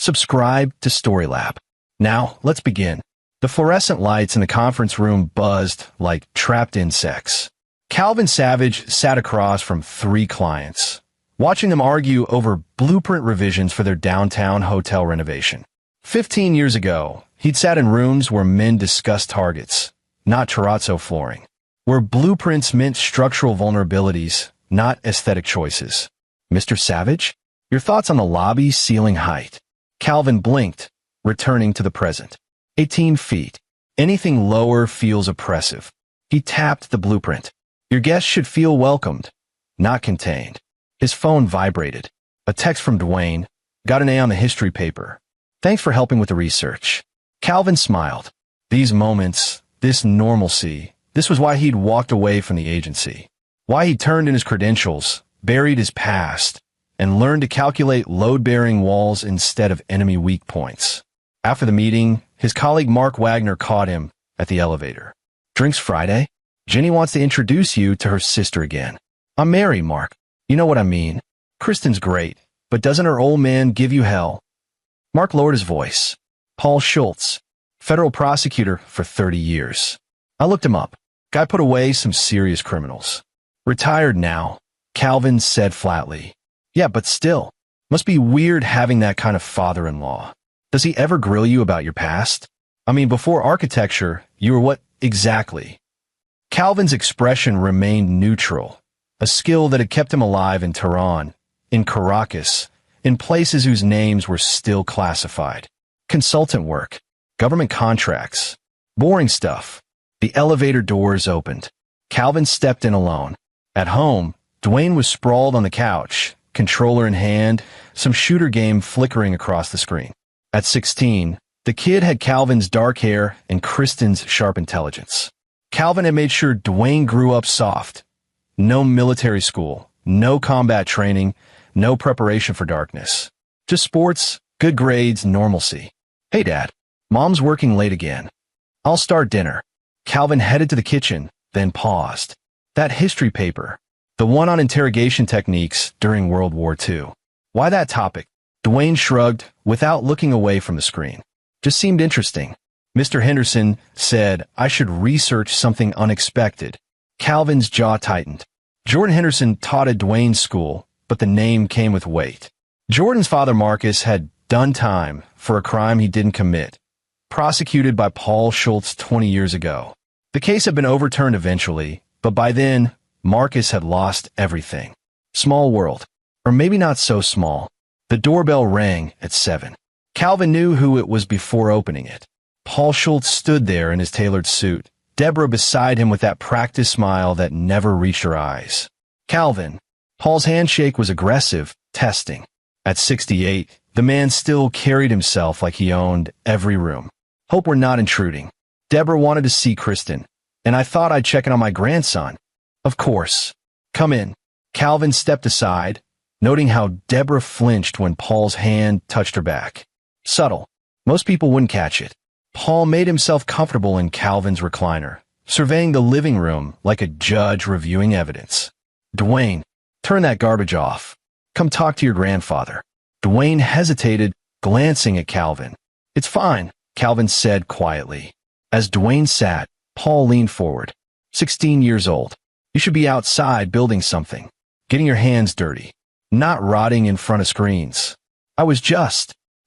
Subscribe to Storylab. Now, let's begin. The fluorescent lights in the conference room buzzed like trapped insects. Calvin Savage sat across from 3 clients, watching them argue over blueprint revisions for their downtown hotel renovation. 15 years ago, he'd sat in rooms where men discussed targets, not terrazzo flooring, where blueprints meant structural vulnerabilities, not aesthetic choices. Mr. Savage, your thoughts on the lobby ceiling height? Calvin blinked, returning to the present. 18 feet. Anything lower feels oppressive. He tapped the blueprint. Your guests should feel welcomed, not contained. His phone vibrated. A text from Dwayne. Got an A on the history paper. Thanks for helping with the research. Calvin smiled. These moments, this normalcy, this was why he'd walked away from the agency. Why he turned in his credentials, buried his past, and learned to calculate load-bearing walls instead of enemy weak points. After the meeting, his colleague Mark Wagner caught him at the elevator. Drinks Friday? Jenny wants to introduce you to her sister again. I'm Mary, Mark. You know what I mean. Kristen's great, but doesn't her old man give you hell? Mark lowered his voice. Paul Schultz, federal prosecutor for 30 years. I looked him up. Guy put away some serious criminals. Retired now, Calvin said flatly. Yeah, but still, must be weird having that kind of father-in-law. Does he ever grill you about your past? I mean, before architecture, you were what exactly? Calvin's expression remained neutral, a skill that had kept him alive in Tehran, in Caracas, in places whose names were still classified. Consultant work, government contracts, boring stuff. The elevator doors opened. Calvin stepped in alone. At home, Dwayne was sprawled on the couch, controller in hand, some shooter game flickering across the screen. At 16, the kid had Calvin's dark hair and Kristen's sharp intelligence. Calvin had made sure Dwayne grew up soft. No military school, no combat training, no preparation for darkness. Just sports, good grades, normalcy. Hey, Dad, Mom's working late again. I'll start dinner. Calvin headed to the kitchen, then paused. That history paper, the one on interrogation techniques during World War II. Why that topic? Dwayne shrugged without looking away from the screen. Just seemed interesting. Mr. Henderson said I should research something unexpected. Calvin's jaw tightened. Jordan Henderson taught at Dwayne's school, but the name came with weight. Jordan's father Marcus had done time for a crime he didn't commit, prosecuted by Paul Schultz 20 years ago. The case had been overturned eventually, but by then, Marcus had lost everything. Small world. Or maybe not so small. The doorbell rang at 7. Calvin knew who it was before opening it. Paul Schultz stood there in his tailored suit, Deborah beside him with that practiced smile that never reached her eyes. Calvin. Paul's handshake was aggressive, testing. At 68, the man still carried himself like he owned every room. Hope we're not intruding. Deborah wanted to see Kristen, and I thought I'd check in on my grandson. Of course. Come in. Calvin stepped aside, noting how Deborah flinched when Paul's hand touched her back. Subtle. Most people wouldn't catch it. Paul made himself comfortable in Calvin's recliner, surveying the living room like a judge reviewing evidence. Dwayne, turn that garbage off. Come talk to your grandfather. Dwayne hesitated, glancing at Calvin. It's fine, Calvin said quietly. As Dwayne sat, Paul leaned forward. 16 years old. You should be outside building something, getting your hands dirty, not rotting in front of screens.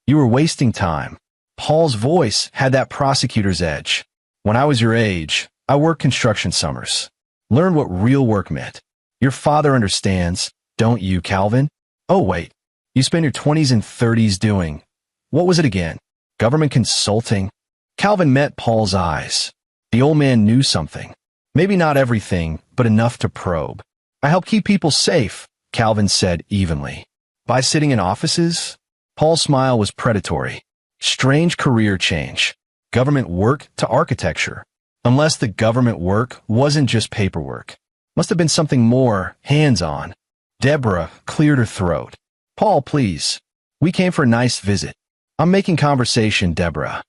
You were wasting time. Paul's voice had that prosecutor's edge. When I was your age, I worked construction summers. Learned what real work meant. Your father understands, don't you, Calvin? Oh, wait. You spend your 20s and 30s doing. What was it again? Government consulting? Calvin met Paul's eyes. The old man knew something. Maybe not everything, but enough to probe. I help keep people safe, Calvin said evenly. By sitting in offices? Paul's smile was predatory. Strange career change. Government work to architecture. Unless the government work wasn't just paperwork. Must have been something more hands-on. Deborah cleared her throat. Paul, please. We came for a nice visit. I'm making conversation, Deborah.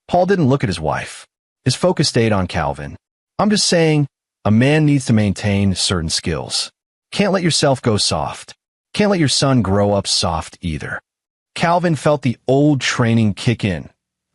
Paul didn't look at his wife. His focus stayed on Calvin. I'm just saying, a man needs to maintain certain skills. Can't let yourself go soft. Can't let your son grow up soft either. Calvin felt the old training kick in,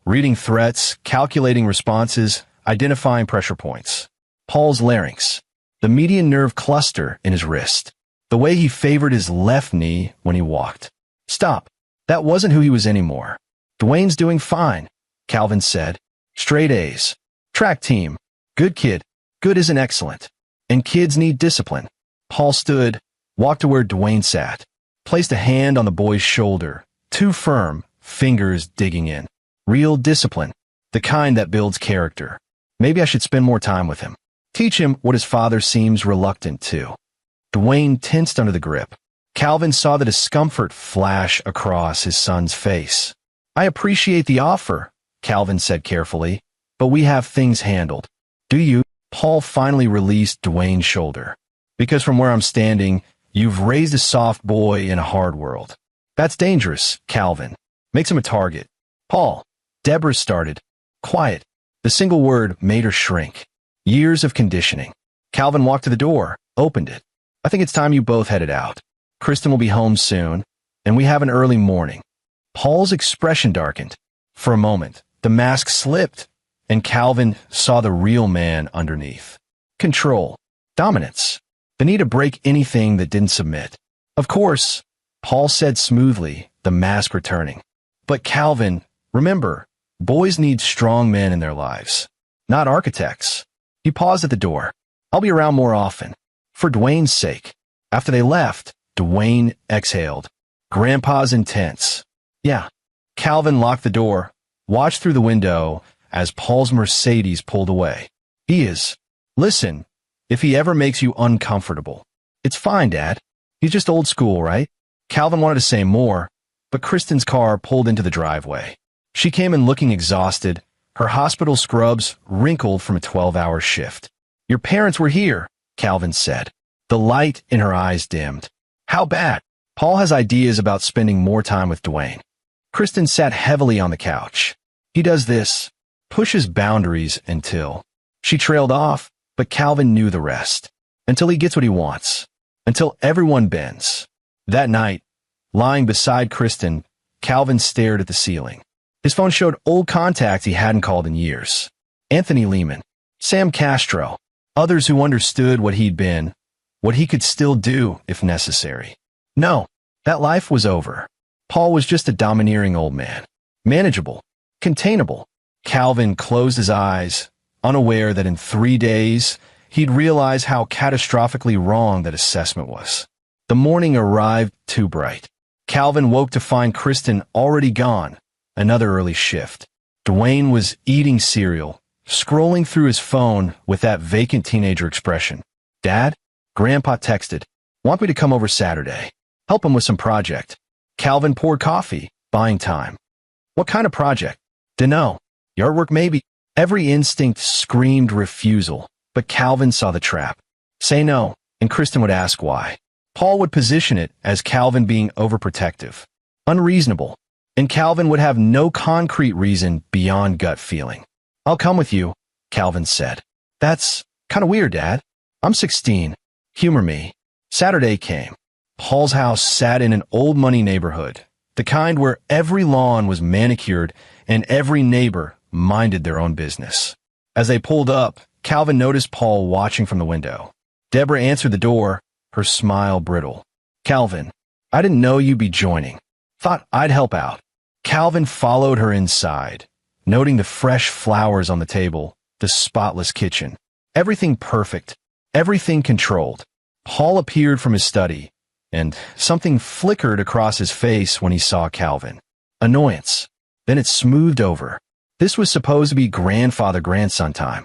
reading threats, calculating responses, identifying pressure points. Paul's larynx, the median nerve cluster in his wrist, the way he favored his left knee when he walked. Stop. That wasn't who he was anymore. Dwayne's doing fine, Calvin said. Straight A's. Track team. Good kid. Good isn't excellent. And kids need discipline. Paul stood, walked to where Dwayne sat, placed a hand on the boy's shoulder, too firm, fingers digging in. Real discipline. The kind that builds character. Maybe I should spend more time with him. Teach him what his father seems reluctant to. Dwayne tensed under the grip. Calvin saw the discomfort flash across his son's face. I appreciate the offer, Calvin said carefully, but we have things handled. Do you? Paul finally released Dwayne's shoulder. Because from where I'm standing, you've raised a soft boy in a hard world. That's dangerous, Calvin. Makes him a target. Paul. Deborah started. Quiet. The single word made her shrink. Years of conditioning. Calvin walked to the door, opened it. I think it's time you both headed out. Kristen will be home soon, and we have an early morning. Paul's expression darkened. For a moment, the mask slipped, and Calvin saw the real man underneath. Control. Dominance. The need to break anything that didn't submit. Of course, Paul said smoothly, the mask returning. But Calvin, remember, boys need strong men in their lives, not architects. He paused at the door. I'll be around more often. For Dwayne's sake. After they left, Dwayne exhaled. Grandpa's intense. Yeah. Calvin locked the door, watched through the window as Paul's Mercedes pulled away. He is. Listen, if he ever makes you uncomfortable. It's fine, Dad. He's just old school, right? Calvin wanted to say more, but Kristen's car pulled into the driveway. She came in looking exhausted, her hospital scrubs wrinkled from a 12-hour shift. Your parents were here, Calvin said. The light in her eyes dimmed. How bad? Paul has ideas about spending more time with Dwayne. Kristen sat heavily on the couch. He does this, pushes boundaries until. She trailed off, but Calvin knew the rest. Until he gets what he wants. Until everyone bends. That night, lying beside Kristen, Calvin stared at the ceiling. His phone showed old contacts he hadn't called in years. Anthony Lehman, Sam Castro, others who understood what he'd been, what he could still do if necessary. No, that life was over. Paul was just a domineering old man. Manageable. Containable. Calvin closed his eyes, unaware that in 3 days, he'd realize how catastrophically wrong that assessment was. The morning arrived too bright. Calvin woke to find Kristen already gone, another early shift. Dwayne was eating cereal, scrolling through his phone with that vacant teenager expression. Dad? Grandpa texted. Want me to come over Saturday? Help him with some project. Calvin poured coffee, buying time. What kind of project? Dunno. Yard work maybe. Every instinct screamed refusal, but Calvin saw the trap. Say no, and Kristen would ask why. Paul would position it as Calvin being overprotective, unreasonable, and Calvin would have no concrete reason beyond gut feeling. I'll come with you, Calvin said. That's kind of weird, Dad. I'm 16. Humor me. Saturday came. Paul's house sat in an old money neighborhood, the kind where every lawn was manicured and every neighbor minded their own business. As they pulled up, Calvin noticed Paul watching from the window. Deborah answered the door, her smile brittle. Calvin, I didn't know you'd be joining. Thought I'd help out. Calvin followed her inside, noting the fresh flowers on the table, the spotless kitchen. Everything perfect, everything controlled. Paul appeared from his study, and something flickered across his face when he saw Calvin. Annoyance. Then it smoothed over. This was supposed to be grandfather-grandson time.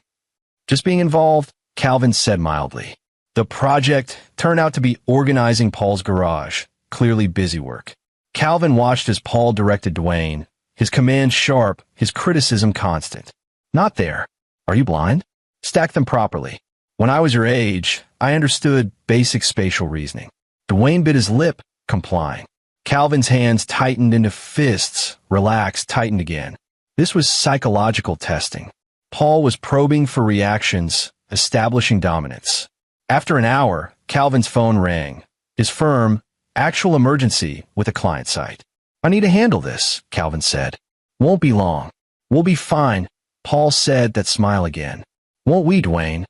Just being involved, Calvin said mildly. The project turned out to be organizing Paul's garage, clearly busy work. Calvin watched as Paul directed Dwayne, his command sharp, his criticism constant. Not there. Are you blind? Stack them properly. When I was your age, I understood basic spatial reasoning. Dwayne bit his lip, complying. Calvin's hands tightened into fists, relaxed, tightened again. This was psychological testing. Paul was probing for reactions, establishing dominance. After an hour, Calvin's phone rang. His firm, actual emergency with a client site. I need to handle this, Calvin said. Won't be long. We'll be fine, Paul said, that smile again. Won't we, Dwayne?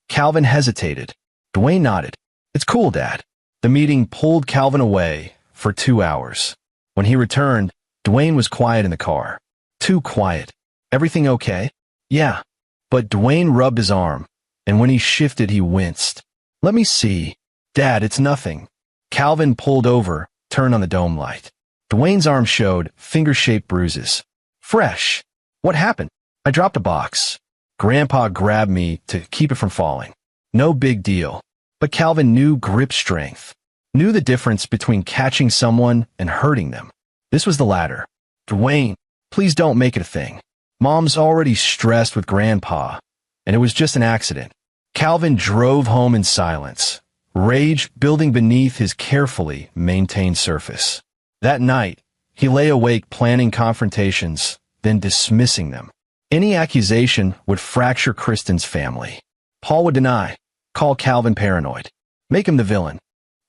Calvin hesitated. Dwayne nodded. It's cool, Dad. The meeting pulled Calvin away for 2 hours. When he returned, Dwayne was quiet in the car. Too quiet. Everything okay? Yeah. But Dwayne rubbed his arm, and when he shifted, he winced. Let me see. Dad, it's nothing. Calvin pulled over, turned on the dome light. Dwayne's arm showed finger-shaped bruises. Fresh. What happened? I dropped a box. Grandpa grabbed me to keep it from falling. No big deal. But Calvin knew grip strength. Knew the difference between catching someone and hurting them. This was the latter. Dwayne, please don't make it a thing. Mom's already stressed with Grandpa, and it was just an accident. Calvin drove home in silence, rage building beneath his carefully maintained surface. That night, he lay awake planning confrontations, then dismissing them. Any accusation would fracture Kristen's family. Paul would deny, call Calvin paranoid, make him the villain.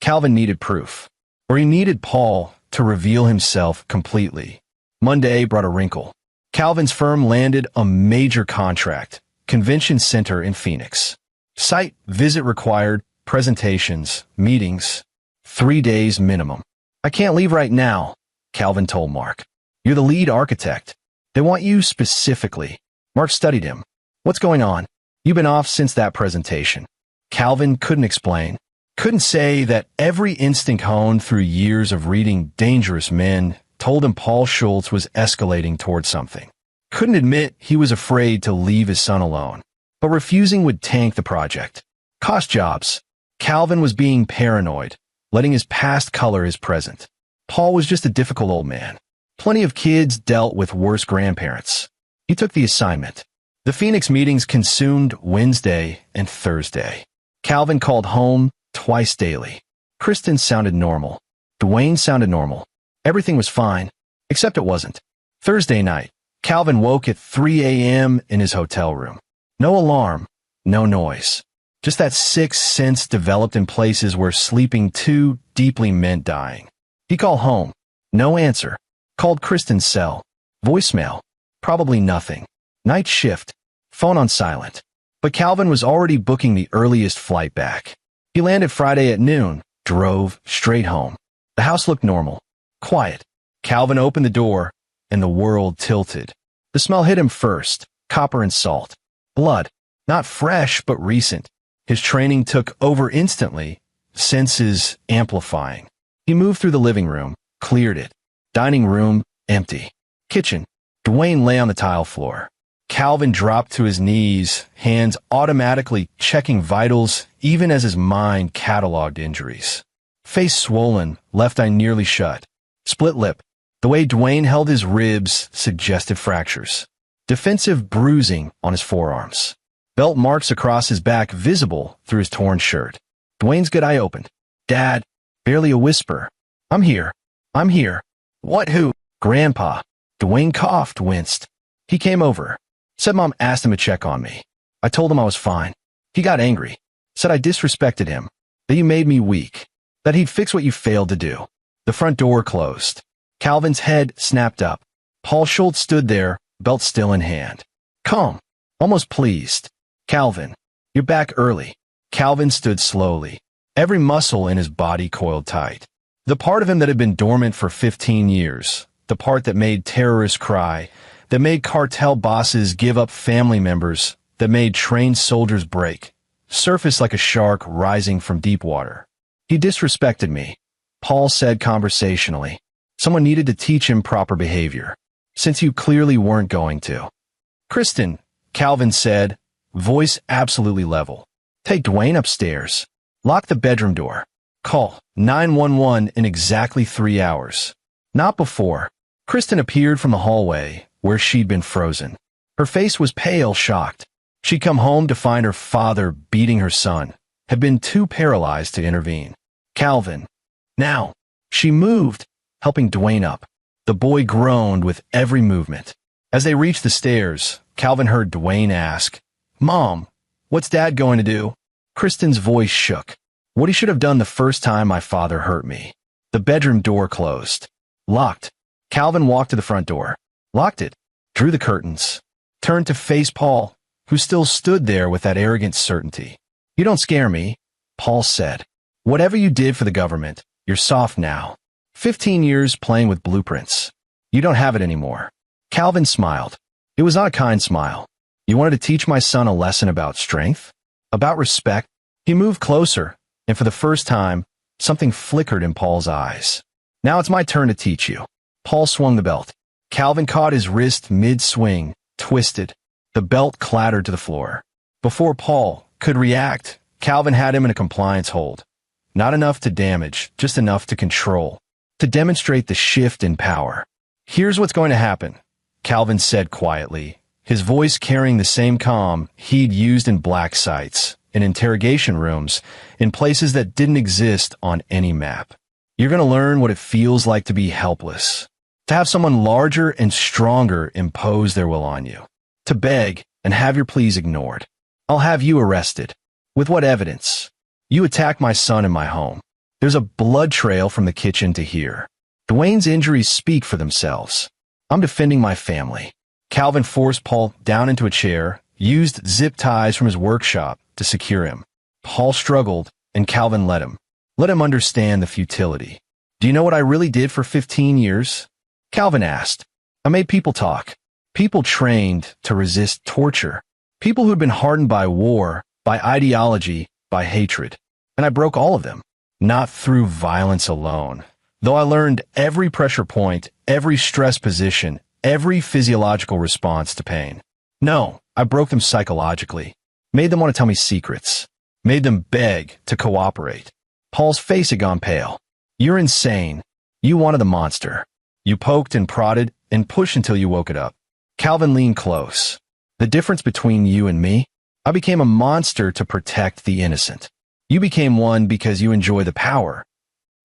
Calvin needed proof, or he needed Paul to reveal himself completely. Monday brought a wrinkle. Calvin's firm landed a major contract, convention center in Phoenix. Site visit required, presentations, meetings, 3 days minimum. I can't leave right now, Calvin told Mark. You're the lead architect. They want you specifically. Mark studied him. What's going on? You've been off since that presentation. Calvin couldn't explain. Couldn't say that every instinct honed through years of reading Dangerous Men told him Paul Schultz was escalating towards something. Couldn't admit he was afraid to leave his son alone. But refusing would tank the project. Cost jobs. Calvin was being paranoid, letting his past color his present. Paul was just a difficult old man. Plenty of kids dealt with worse grandparents. He took the assignment. The Phoenix meetings consumed Wednesday and Thursday. Calvin called home twice daily. Kristen sounded normal. Dwayne sounded normal. Everything was fine, except it wasn't. Thursday night, Calvin woke at 3 a.m. in his hotel room. No alarm, no noise. Just that sixth sense developed in places where sleeping too deeply meant dying. He called home. No answer. Called Kristen's cell. Voicemail. Probably nothing. Night shift. Phone on silent. But Calvin was already booking the earliest flight back. He landed Friday at noon, drove straight home. The house looked normal. Quiet. Calvin opened the door, and the world tilted. The smell hit him first, copper and salt. Blood. Not fresh, but recent. His training took over instantly, senses amplifying. He moved through the living room, cleared it. Dining room, empty. Kitchen. Dwayne lay on the tile floor. Calvin dropped to his knees, hands automatically checking vitals even as his mind cataloged injuries. Face swollen, left eye nearly shut. Split lip. The way Dwayne held his ribs suggested fractures. Defensive bruising on his forearms. Belt marks across his back visible through his torn shirt. Dwayne's good eye opened. Dad. Barely a whisper. I'm here. I'm here. What, who? Grandpa. Dwayne coughed, winced. He came over. Said Mom asked him to check on me. I told him I was fine. He got angry. Said I disrespected him. That you made me weak. That he'd fix what you failed to do. The front door closed. Calvin's head snapped up. Paul Schultz stood there, belt still in hand. Calm. Almost pleased. Calvin, you're back early. Calvin stood slowly. Every muscle in his body coiled tight. The part of him that had been dormant for 15 years. The part that made terrorists cry. That made cartel bosses give up family members. That made trained soldiers break. Surfaced like a shark rising from deep water. He disrespected me. Paul said conversationally. Someone needed to teach him proper behavior. Since you clearly weren't going to. Kristen, Calvin said, voice absolutely level. Take Dwayne upstairs. Lock the bedroom door. Call 911 in exactly 3 hours. Not before. Kristen appeared from the hallway, where she'd been frozen. Her face was pale, shocked. She'd come home to find her father beating her son, had been too paralyzed to intervene. Calvin. Now. She moved, helping Dwayne up. The boy groaned with every movement. As they reached the stairs, Calvin heard Dwayne ask, Mom, what's Dad going to do? Kristen's voice shook. What he should have done the first time my father hurt me. The bedroom door closed. Locked. Calvin walked to the front door, locked it, drew the curtains, turned to face Paul, who still stood there with that arrogant certainty. "You don't scare me," Paul said. "Whatever you did for the government, you're soft now. 15 years playing with blueprints. You don't have it anymore." Calvin smiled. It was not a kind smile. "You wanted to teach my son a lesson about strength? About respect?" He moved closer, and for the first time, something flickered in Paul's eyes. "Now it's my turn to teach you." Paul swung the belt. Calvin caught his wrist mid-swing, twisted. The belt clattered to the floor. Before Paul could react, Calvin had him in a compliance hold. Not enough to damage, just enough to control, to demonstrate the shift in power. "Here's what's going to happen," Calvin said quietly, his voice carrying the same calm he'd used in black sites, in interrogation rooms, in places that didn't exist on any map. "You're going to learn what it feels like to be helpless, to have someone larger and stronger impose their will on you, to beg and have your pleas ignored. I'll have you arrested. With what evidence? You attacked my son in my home. There's a blood trail from the kitchen to here. Dwayne's injuries speak for themselves. I'm defending my family." Calvin forced Paul down into a chair, used zip ties from his workshop to secure him. Paul struggled, and Calvin let him. Let him understand the futility. "Do you know what I really did for 15 years? Calvin asked. "I made people talk. People trained to resist torture. People who'd been hardened by war, by ideology, by hatred. And I broke all of them. Not through violence alone. Though I learned every pressure point, every stress position, every physiological response to pain. No, I broke them psychologically. Made them want to tell me secrets. Made them beg to cooperate." Paul's face had gone pale. "You're insane. You wanted the monster. You poked and prodded and pushed until you woke it up." Calvin leaned close. "The difference between you and me? I became a monster to protect the innocent. You became one because you enjoy the power."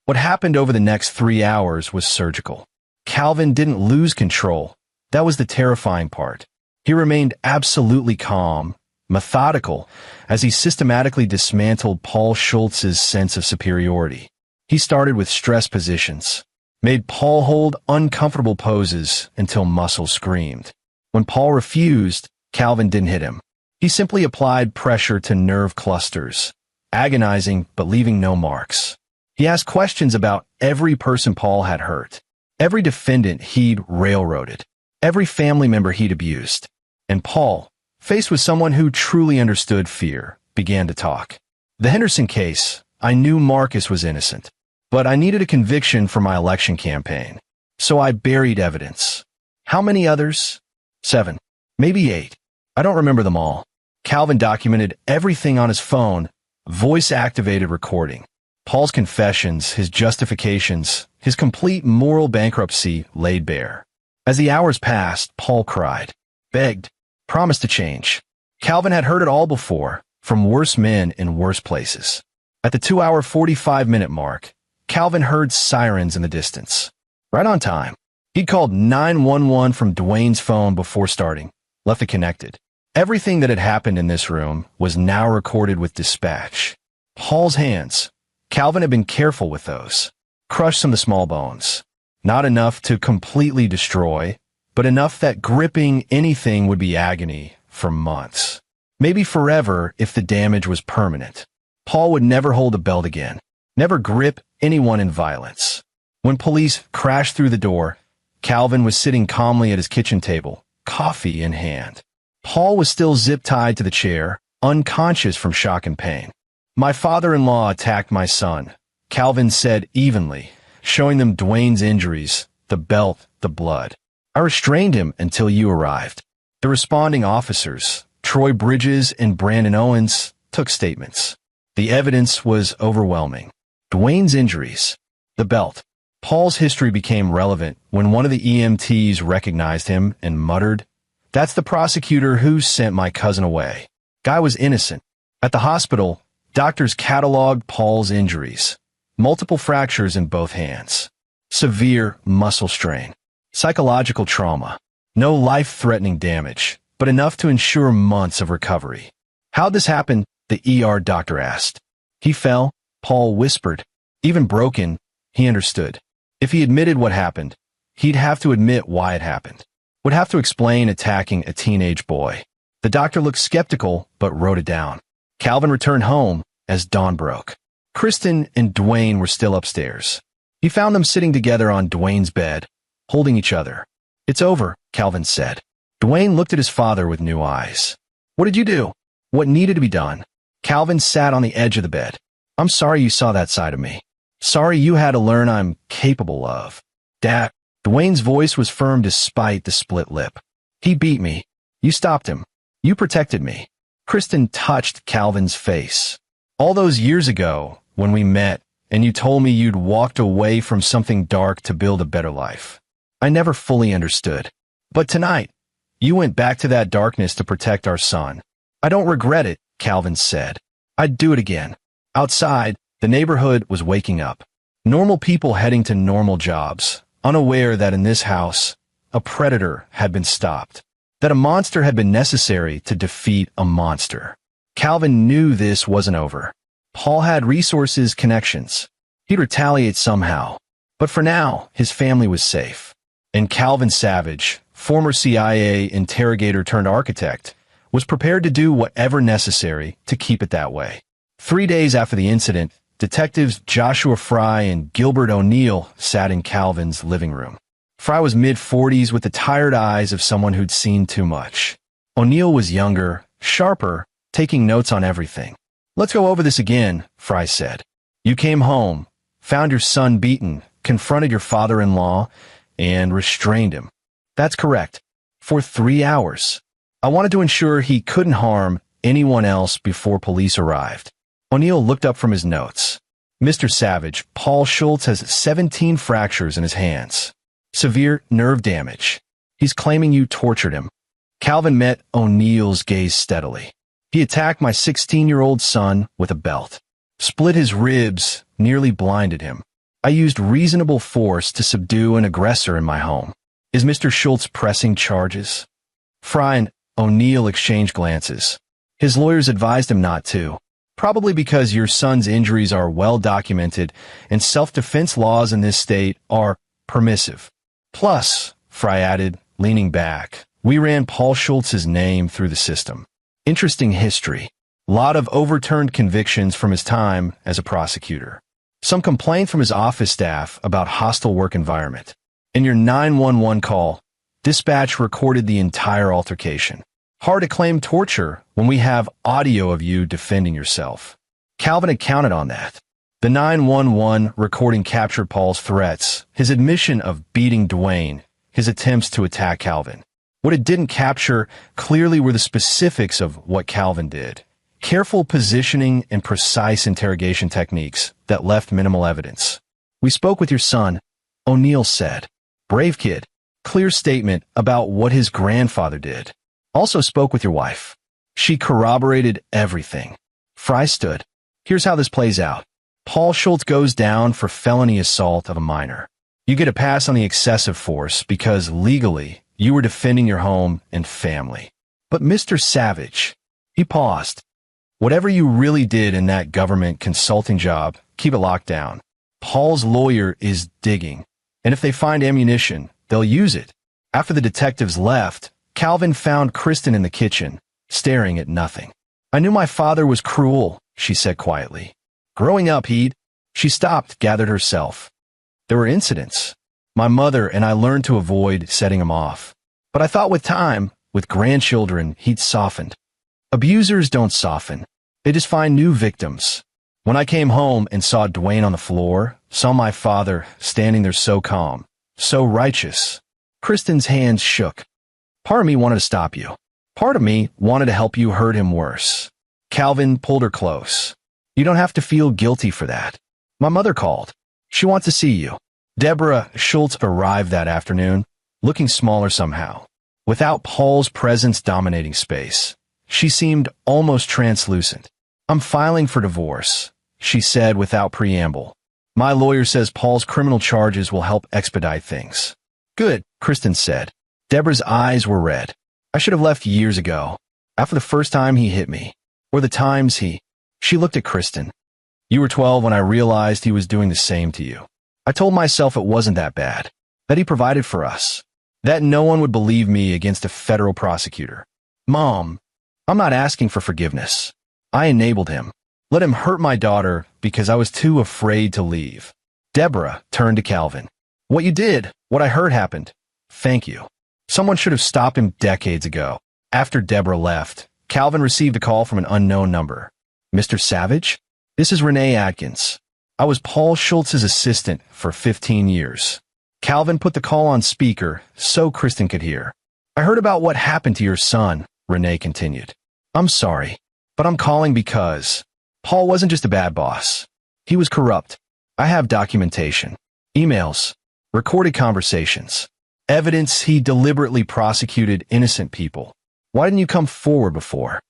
What happened over the next 3 hours was surgical. Calvin didn't lose control. That was the terrifying part. He remained absolutely calm, methodical, as he systematically dismantled Paul Schultz's sense of superiority. He started with stress positions, made Paul hold uncomfortable poses until muscles screamed. When Paul refused, Calvin didn't hit him. He simply applied pressure to nerve clusters, agonizing but leaving no marks. He asked questions about every person Paul had hurt, every defendant he'd railroaded, every family member he'd abused. And Paul, faced with someone who truly understood fear, began to talk. "The Henderson case, I knew Marcus was innocent, but I needed a conviction for my election campaign. So I buried evidence. How many others? 7, maybe 8. I don't remember them all." Calvin documented everything on his phone, voice-activated recording. Paul's confessions, his justifications, his complete moral bankruptcy laid bare. As the hours passed, Paul cried, begged, promised to change. Calvin had heard it all before, from worse men in worse places. At the 2-hour 45-minute mark, Calvin heard sirens in the distance. Right on time. He'd called 911 from Dwayne's phone before starting, left it connected. Everything that had happened in this room was now recorded with dispatch. Paul's hands. Calvin had been careful with those. Crushed some of the small bones. Not enough to completely destroy, but enough that gripping anything would be agony for months. Maybe forever if the damage was permanent. Paul would never hold a belt again. Never grip anyone in violence. When police crashed through the door, Calvin was sitting calmly at his kitchen table, coffee in hand. Paul was still zip-tied to the chair, unconscious from shock and pain. "My father-in-law attacked my son," Calvin said evenly, showing them Dwayne's injuries, the belt, the blood. "I restrained him until you arrived." The responding officers, Troy Bridges and Brandon Owens, took statements. The evidence was overwhelming. Dwayne's injuries, the belt. Paul's history became relevant when one of the EMTs recognized him and muttered, "That's the prosecutor who sent my cousin away." Guy was innocent. At the hospital, doctors cataloged Paul's injuries. Multiple fractures in both hands. Severe muscle strain. Psychological trauma. No life-threatening damage, but enough to ensure months of recovery. "How'd this happen?" the ER doctor asked. "He fell," Paul whispered. Even broken, he understood. If he admitted what happened, He'd have to admit why it happened. Would have to explain attacking a teenage boy. The doctor looked skeptical, but wrote it down. Calvin returned home as dawn broke. Kristen and Dwayne were still upstairs. He found them sitting together on Dwayne's bed, holding each other. "It's over," Calvin said. Dwayne looked at his father with new eyes. "What did you do? What needed to be done?" Calvin sat on the edge of the bed. "I'm sorry you saw that side of me. Sorry you had to learn I'm capable of." "Dad." Dwayne's voice was firm despite the split lip. "He beat me. You stopped him. You protected me." Kristen touched Calvin's face. "All those years ago, when we met, and you told me you'd walked away from something dark to build a better life. I never fully understood. But tonight, you went back to that darkness to protect our son. I don't regret it," Calvin said. "I'd do it again." Outside, the neighborhood was waking up. Normal people heading to normal jobs, unaware that in this house, a predator had been stopped, that a monster had been necessary to defeat a monster. Calvin knew this wasn't over. Paul had resources, connections. He'd retaliate somehow. But for now, his family was safe. And Calvin Savage, former CIA interrogator turned architect, was prepared to do whatever necessary to keep it that way. 3 days after the incident, detectives Joshua Fry and Gilbert O'Neill sat in Calvin's living room. Fry was mid-40s with the tired eyes of someone who'd seen too much. O'Neill was younger, sharper, taking notes on everything. "Let's go over this again," Fry said. "You came home, found your son beaten, confronted your father-in-law, and restrained him." "That's correct. For 3 hours. I wanted to ensure he couldn't harm anyone else before police arrived." O'Neill looked up from his notes. "Mr. Savage, Paul Schultz has 17 fractures in his hands. Severe nerve damage. He's claiming you tortured him." Calvin met O'Neill's gaze steadily. "He attacked my 16-year-old son with a belt. Split his ribs, nearly blinded him. I used reasonable force to subdue an aggressor in my home. Is Mr. Schultz pressing charges?" Fry and O'Neill exchanged glances. His lawyers advised him not to. "Probably because your son's injuries are well documented and self-defense laws in this state are permissive. Plus," Fry added, leaning back, "we ran Paul Schultz's name through the system. Interesting history. Lot of overturned convictions from his time as a prosecutor. Some complaint from his office staff about hostile work environment. In your 911 call, dispatch recorded the entire altercation. Hard to claim torture when we have audio of you defending yourself." Calvin had counted on that. The 911 recording captured Paul's threats, his admission of beating Dwayne, his attempts to attack Calvin. What it didn't capture clearly were the specifics of what Calvin did. Careful positioning and precise interrogation techniques that left minimal evidence. "We spoke with your son," O'Neill said. "Brave kid. Clear statement about what his grandfather did. Also spoke with your wife. She corroborated everything." Fry stood. "Here's how this plays out. Paul Schultz goes down for felony assault of a minor. You get a pass on the excessive force because legally you were defending your home and family. But Mr. Savage," he paused, "whatever you really did in that government consulting job, keep it locked down. Paul's lawyer is digging, and if they find ammunition, they'll use it." After the detectives left, Calvin found Kristen in the kitchen, staring at nothing. "I knew my father was cruel," she said quietly. "Growing up, She stopped, gathered herself. "There were incidents. My mother and I learned to avoid setting him off. But I thought with time, with grandchildren, he'd softened. Abusers don't soften. They just find new victims. When I came home and saw Dwayne on the floor, saw my father standing there so calm, so righteous." Kristen's hands shook. "Part of me wanted to stop you. Part of me wanted to help you hurt him worse." Calvin pulled her close. "You don't have to feel guilty for that. My mother called. She wants to see you." Deborah Schultz arrived that afternoon, looking smaller somehow, without Paul's presence dominating space. She seemed almost translucent. "I'm filing for divorce," she said without preamble. "My lawyer says Paul's criminal charges will help expedite things." "Good," Kristen said. Deborah's eyes were red. "I should have left years ago, after the first time he hit me, or the times he—" She looked at Kristen. "You were 12 when I realized he was doing the same to you. I told myself it wasn't that bad. that he provided for us, that no one would believe me against a federal prosecutor. Mom, I'm not asking for forgiveness. I enabled him. Let him hurt my daughter because I was too afraid to leave. Deborah turned to Calvin. What you did, what I heard happened. Thank you. Someone should have stopped him decades ago. After Deborah left, Calvin received a call from an unknown number. Mr. Savage? This is Renee Atkins. I was Paul Schultz's assistant for 15 years. Calvin put the call on speaker so Kristen could hear. I heard about what happened to your son, Renee continued. I'm sorry, but I'm calling because Paul wasn't just a bad boss. He was corrupt. I have documentation, emails, recorded conversations, evidence he deliberately prosecuted innocent people. Why didn't you come forward before?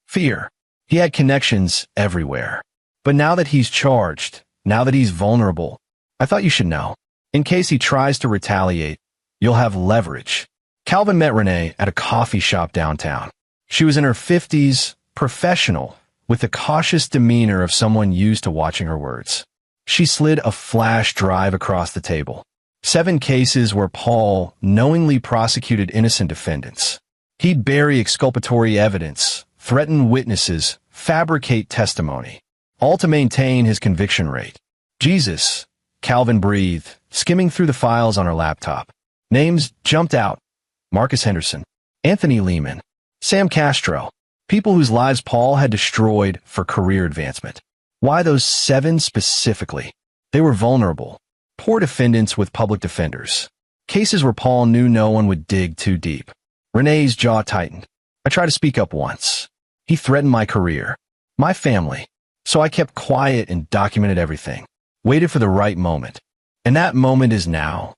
Fear. He had connections everywhere. But now that he's charged, now that he's vulnerable, I thought you should know. In case he tries to retaliate, you'll have leverage. Calvin met Renee at a coffee shop downtown. She was in her 50s, professional, with the cautious demeanor of someone used to watching her words. She slid a flash drive across the table. 7 cases where Paul knowingly prosecuted innocent defendants. He'd bury exculpatory evidence, threaten witnesses, fabricate testimony, all to maintain his conviction rate. Jesus, Calvin breathed, skimming through the files on her laptop. Names jumped out. Marcus Henderson, Anthony Lehman, Sam Castro, people whose lives Paul had destroyed for career advancement. Why those 7 specifically? They were vulnerable, poor defendants with public defenders. Cases where Paul knew no one would dig too deep. Renee's jaw tightened. I tried to speak up once. He threatened my career, my family, so I kept quiet and documented everything. Waited for the right moment. And that moment is now.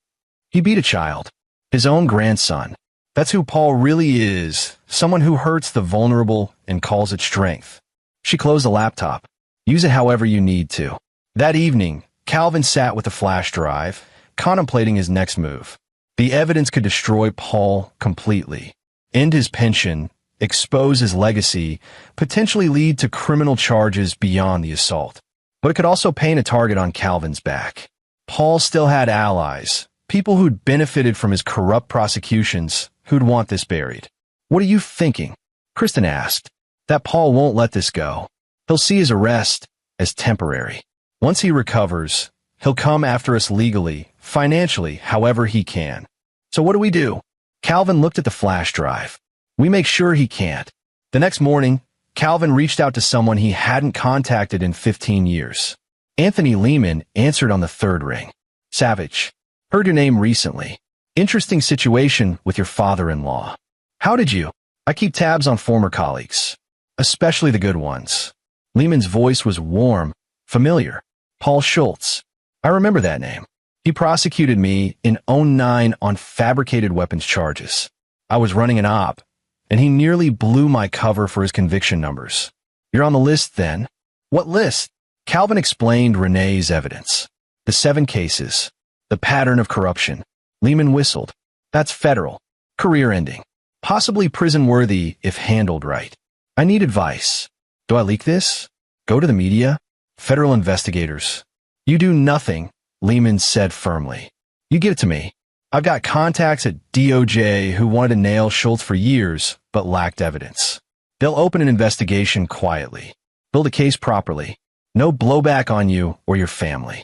He beat a child, his own grandson. That's who Paul really is, someone who hurts the vulnerable and calls it strength. She closed the laptop. Use it however you need to. That evening, Calvin sat with a flash drive, contemplating his next move. The evidence could destroy Paul completely, end his pension, expose his legacy, potentially lead to criminal charges beyond the assault. But it could also paint a target on Calvin's back. Paul still had allies, people who'd benefited from his corrupt prosecutions, who'd want this buried. What are you thinking? Kristen asked. That Paul won't let this go. He'll see his arrest as temporary. Once he recovers, he'll come after us legally, financially, however he can. So what do? Calvin looked at the flash drive. We make sure he can't. The next morning, Calvin reached out to someone he hadn't contacted in 15 years. Anthony Lehman answered on the 3rd ring. Savage. Heard your name recently. Interesting situation with your father-in-law. How did you? I keep tabs on former colleagues, especially the good ones. Lehman's voice was warm, familiar. Paul Schultz. I remember that name. He prosecuted me in '09 on fabricated weapons charges. I was running an op, and he nearly blew my cover for his conviction numbers. You're on the list then? What list? Calvin explained Renee's evidence. The 7 cases. The pattern of corruption. Lehman whistled. That's federal. Career-ending. Possibly prison-worthy if handled right. I need advice. Do I leak this? Go to the media? Federal investigators. You do nothing, Lehman said firmly. You give it to me. I've got contacts at DOJ who wanted to nail Schultz for years, but lacked evidence. They'll open an investigation quietly. Build a case properly. No blowback on you or your family.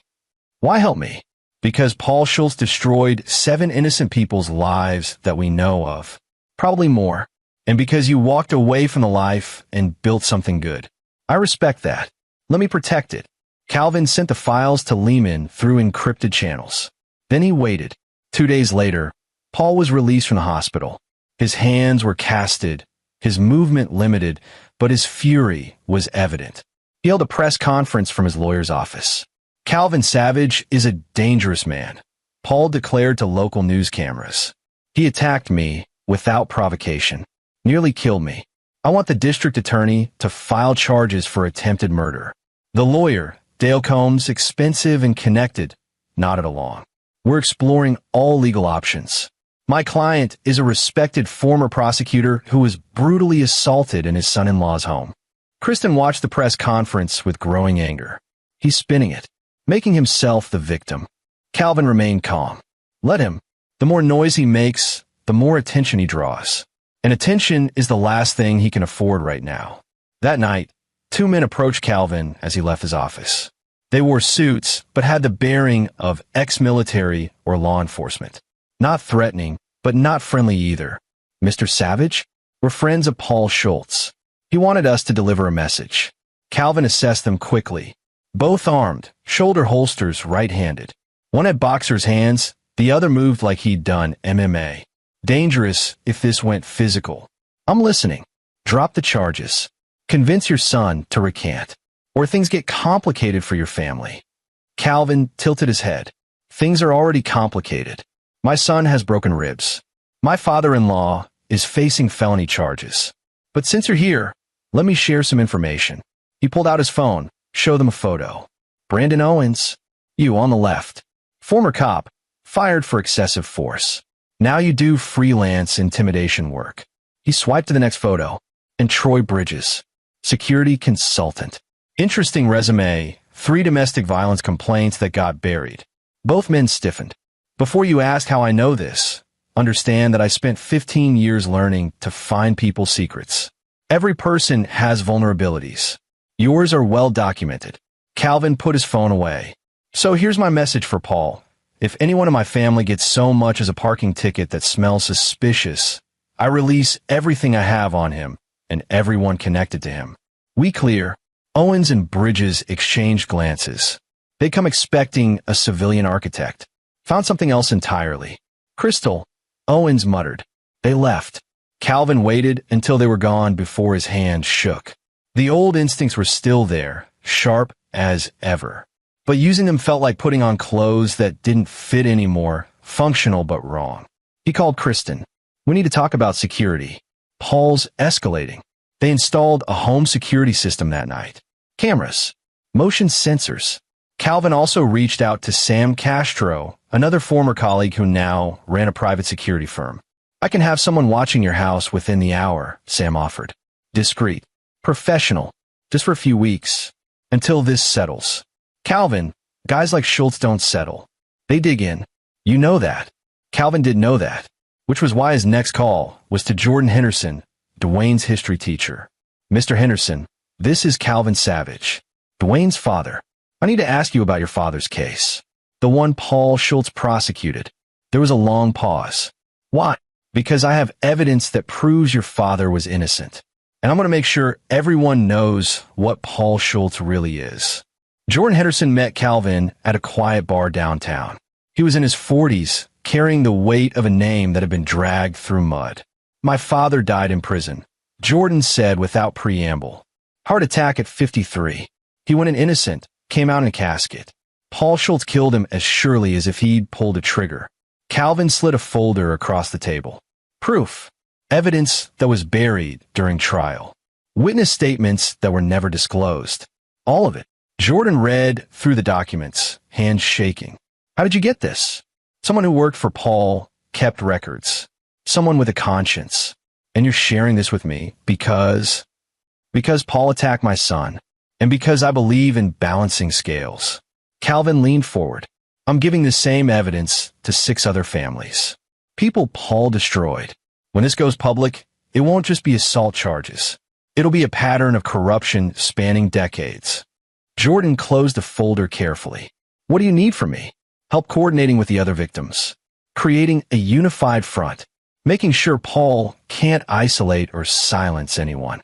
Why help me? Because Paul Schultz destroyed 7 innocent people's lives that we know of. Probably more. And because you walked away from the life and built something good. I respect that. Let me protect it. Calvin sent the files to Lehman through encrypted channels. Then he waited. 2 days later, Paul was released from the hospital. His hands were casted, his movement limited, but his fury was evident. He held a press conference from his lawyer's office. Calvin Savage is a dangerous man, Paul declared to local news cameras. He attacked me without provocation, nearly killed me. I want the district attorney to file charges for attempted murder. The lawyer, Dale Combs, expensive and connected, nodded along. We're exploring all legal options. My client is a respected former prosecutor who was brutally assaulted in his son-in-law's home. Kristen watched the press conference with growing anger. He's spinning it, making himself the victim. Calvin remained calm. Let him. The more noise he makes, the more attention he draws. And attention is the last thing he can afford right now. That night, two men approached Calvin as he left his office. They wore suits, but had the bearing of ex-military or law enforcement. Not threatening, but not friendly either. Mr. Savage? We're friends of Paul Schultz. He wanted us to deliver a message. Calvin assessed them quickly. Both armed, shoulder holsters right-handed. One had boxer's hands, the other moved like he'd done MMA. Dangerous if this went physical. I'm listening. Drop the charges. Convince your son to recant, or things get complicated for your family. Calvin tilted his head. Things are already complicated. My son has broken ribs. My father-in-law is facing felony charges. But since you're here, let me share some information. He pulled out his phone, showed them a photo. Brandon Owens, you on the left. Former cop, fired for excessive force. Now you do freelance intimidation work. He swiped to the next photo. And Troy Bridges, security consultant. Interesting resume, 3 domestic violence complaints that got buried. Both men stiffened. Before you ask how I know this, understand that I spent 15 years learning to find people's secrets. Every person has vulnerabilities. Yours are well documented. Calvin put his phone away. So here's my message for Paul. If anyone in my family gets so much as a parking ticket that smells suspicious, I release everything I have on him and everyone connected to him. We clear. Owens and Bridges exchanged glances. They come expecting a civilian architect. Found something else entirely. Crystal, Owens muttered. They left. Calvin waited until they were gone before his hand shook. The old instincts were still there, sharp as ever. But using them felt like putting on clothes that didn't fit anymore, functional but wrong. He called Kristen. We need to talk about security. Paul's escalating. They installed a home security system that night. Cameras. Motion sensors. Calvin also reached out to Sam Castro, another former colleague who now ran a private security firm. I can have someone watching your house within the hour, Sam offered. Discreet. Professional. Just for a few weeks. Until this settles. Calvin, guys like Schultz don't settle. They dig in. You know that. Calvin didn't know that, which was why his next call was to Jordan Henderson, Dwayne's history teacher. Mr. Henderson, this is Calvin Savage, Dwayne's father. I need to ask you about your father's case. The one Paul Schultz prosecuted. There was a long pause. Why? Because I have evidence that proves your father was innocent. And I'm going to make sure everyone knows what Paul Schultz really is. Jordan Henderson met Calvin at a quiet bar downtown. He was in his 40s, carrying the weight of a name that had been dragged through mud. My father died in prison, Jordan said without preamble. Heart attack at 53. He went in innocent, came out in a casket. Paul Schultz killed him as surely as if he'd pulled a trigger. Calvin slid a folder across the table. Proof. Evidence that was buried during trial. Witness statements that were never disclosed. All of it. Jordan read through the documents, hands shaking. How did you get this? Someone who worked for Paul kept records. Someone with a conscience. And you're sharing this with me because Paul attacked my son, and because I believe in balancing scales. Calvin leaned forward. I'm giving the same evidence to 6 other families. People Paul destroyed. When this goes public, it won't just be assault charges. It'll be a pattern of corruption spanning decades. Jordan closed the folder carefully. What do you need from me? Help coordinating with the other victims. Creating a unified front. Making sure Paul can't isolate or silence anyone.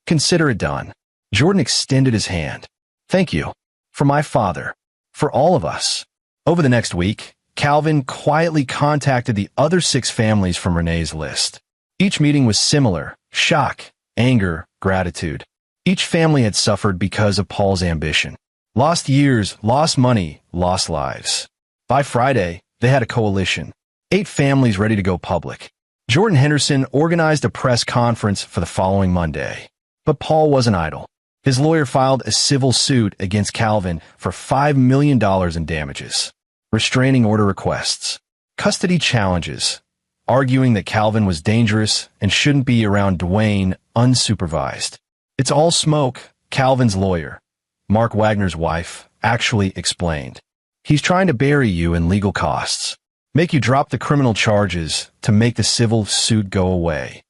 Consider it done. Jordan extended his hand. Thank you. For my father. For all of us. Over the next week, Calvin quietly contacted the other 6 families from Renee's list. Each meeting was similar. Shock, anger, gratitude. Each family had suffered because of Paul's ambition. Lost years, lost money, lost lives. By Friday, they had a coalition. 8 families ready to go public. Jordan Henderson organized a press conference for the following Monday. But Paul wasn't idle. His lawyer filed a civil suit against Calvin for $5 million in damages. Restraining order requests. Custody challenges. Arguing that Calvin was dangerous and shouldn't be around Dwayne unsupervised. It's all smoke, Calvin's lawyer, Mark Wagner's wife, actually explained. He's trying to bury you in legal costs. Make you drop the criminal charges to make the civil suit go away.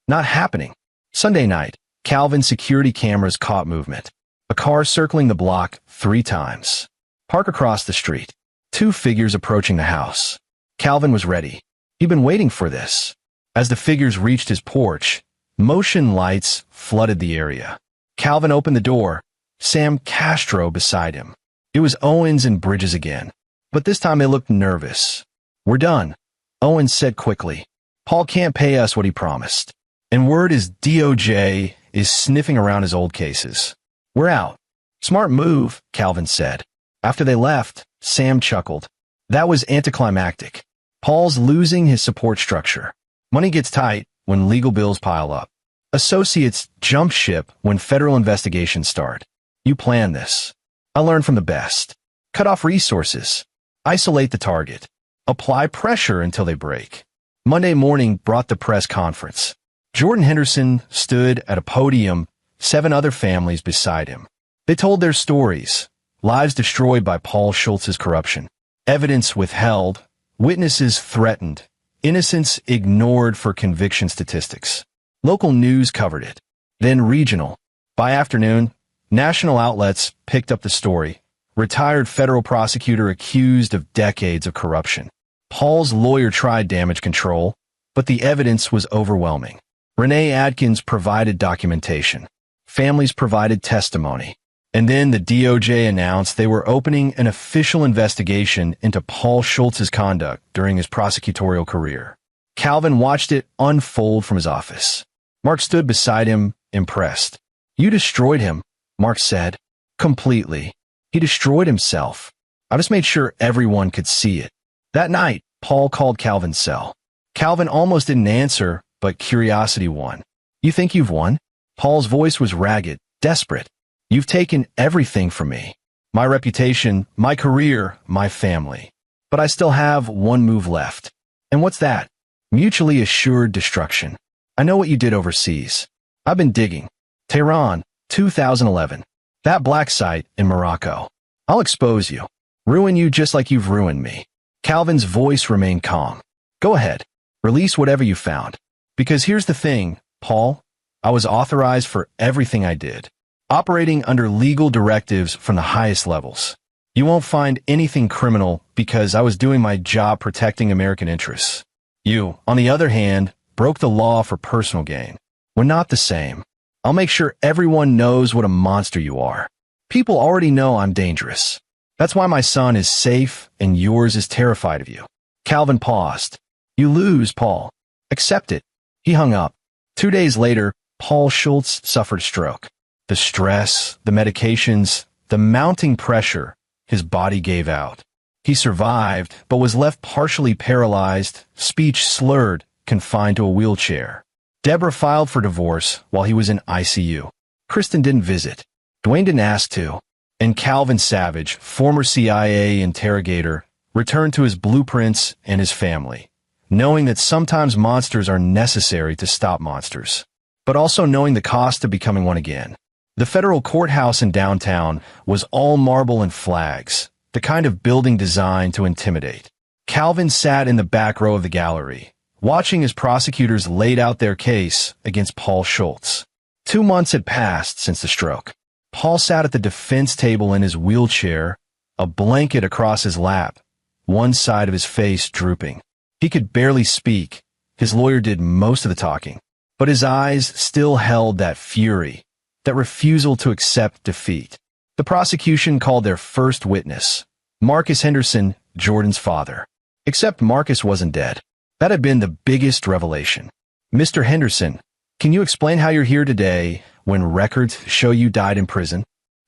Not happening. Sunday night, Calvin's security cameras caught movement. A car circling the block 3 times. Park across the street. 2 figures approaching the house. Calvin was ready. He'd been waiting for this. As the figures reached his porch, motion lights flooded the area. Calvin opened the door. Sam Castro beside him. It was Owens and Bridges again. But this time they looked nervous. "We're done," Owens said quickly. "Paul can't pay us what he promised. And word is DOJ is sniffing around his old cases. We're out." "Smart move," Calvin said. After they left, Sam chuckled. That was anticlimactic. Paul's losing his support structure. Money gets tight when legal bills pile up. Associates jump ship when federal investigations start. You plan this. I learned from the best. Cut off resources. Isolate the target. Apply pressure until they break. Monday morning brought the press conference. Jordan Henderson stood at a podium, 7 other families beside him. They told their stories, lives destroyed by Paul Schultz's corruption, evidence withheld, witnesses threatened, innocents ignored for conviction statistics. Local news covered it, then regional. By afternoon, national outlets picked up the story. Retired federal prosecutor accused of decades of corruption. Paul's lawyer tried damage control, but the evidence was overwhelming. Renee Adkins provided documentation. Families provided testimony. And then the DOJ announced they were opening an official investigation into Paul Schultz's conduct during his prosecutorial career. Calvin watched it unfold from his office. Mark stood beside him, impressed. "You destroyed him," Mark said. "Completely. He destroyed himself. I just made sure everyone could see it." That night, Paul called Calvin's cell. Calvin almost didn't answer, but curiosity won. "You think you've won?" Paul's voice was ragged, desperate. "You've taken everything from me. My reputation, my career, my family. But I still have one move left. And what's that? Mutually assured destruction. I know what you did overseas. I've been digging. Tehran, 2011. That black site in Morocco. I'll expose you. Ruin you just like you've ruined me." Calvin's voice remained calm. "Go ahead. Release whatever you found. Because here's the thing, Paul. I was authorized for everything I did. Operating under legal directives from the highest levels. You won't find anything criminal because I was doing my job protecting American interests. You, on the other hand, broke the law for personal gain. We're not the same. I'll make sure everyone knows what a monster you are. People already know I'm dangerous. That's why my son is safe and yours is terrified of you." Calvin paused. "You lose, Paul. Accept it." He hung up. 2 days later, Paul Schultz suffered stroke. The stress, the medications, the mounting pressure, his body gave out. He survived, but was left partially paralyzed, speech slurred, confined to a wheelchair. Deborah filed for divorce while he was in ICU. Kristen didn't visit. Dwayne didn't ask to. And Calvin Savage, former CIA interrogator, returned to his blueprints and his family, knowing that sometimes monsters are necessary to stop monsters, but also knowing the cost of becoming one again. The federal courthouse in downtown was all marble and flags, the kind of building designed to intimidate. Calvin sat in the back row of the gallery, watching as prosecutors laid out their case against Paul Schultz. 2 months had passed since the stroke. Paul sat at the defense table in his wheelchair, a blanket across his lap, one side of his face drooping. He could barely speak. His lawyer did most of the talking, but his eyes still held that fury, that refusal to accept defeat. The prosecution called their first witness, Marcus Henderson, Jordan's father. Except Marcus wasn't dead. That had been the biggest revelation. "Mr. Henderson, can you explain how you're here today when records show you died in prison?"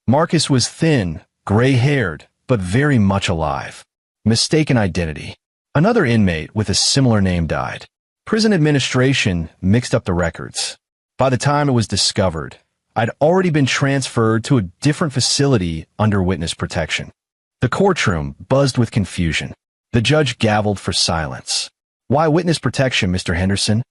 Marcus was thin, gray-haired, but very much alive. Mistaken identity. Another inmate with a similar name died. Prison administration mixed up the records. By the time it was discovered, I'd already been transferred to a different facility under witness protection. The courtroom buzzed with confusion. The judge gavelled for silence. "Why witness protection, Mr. Henderson?"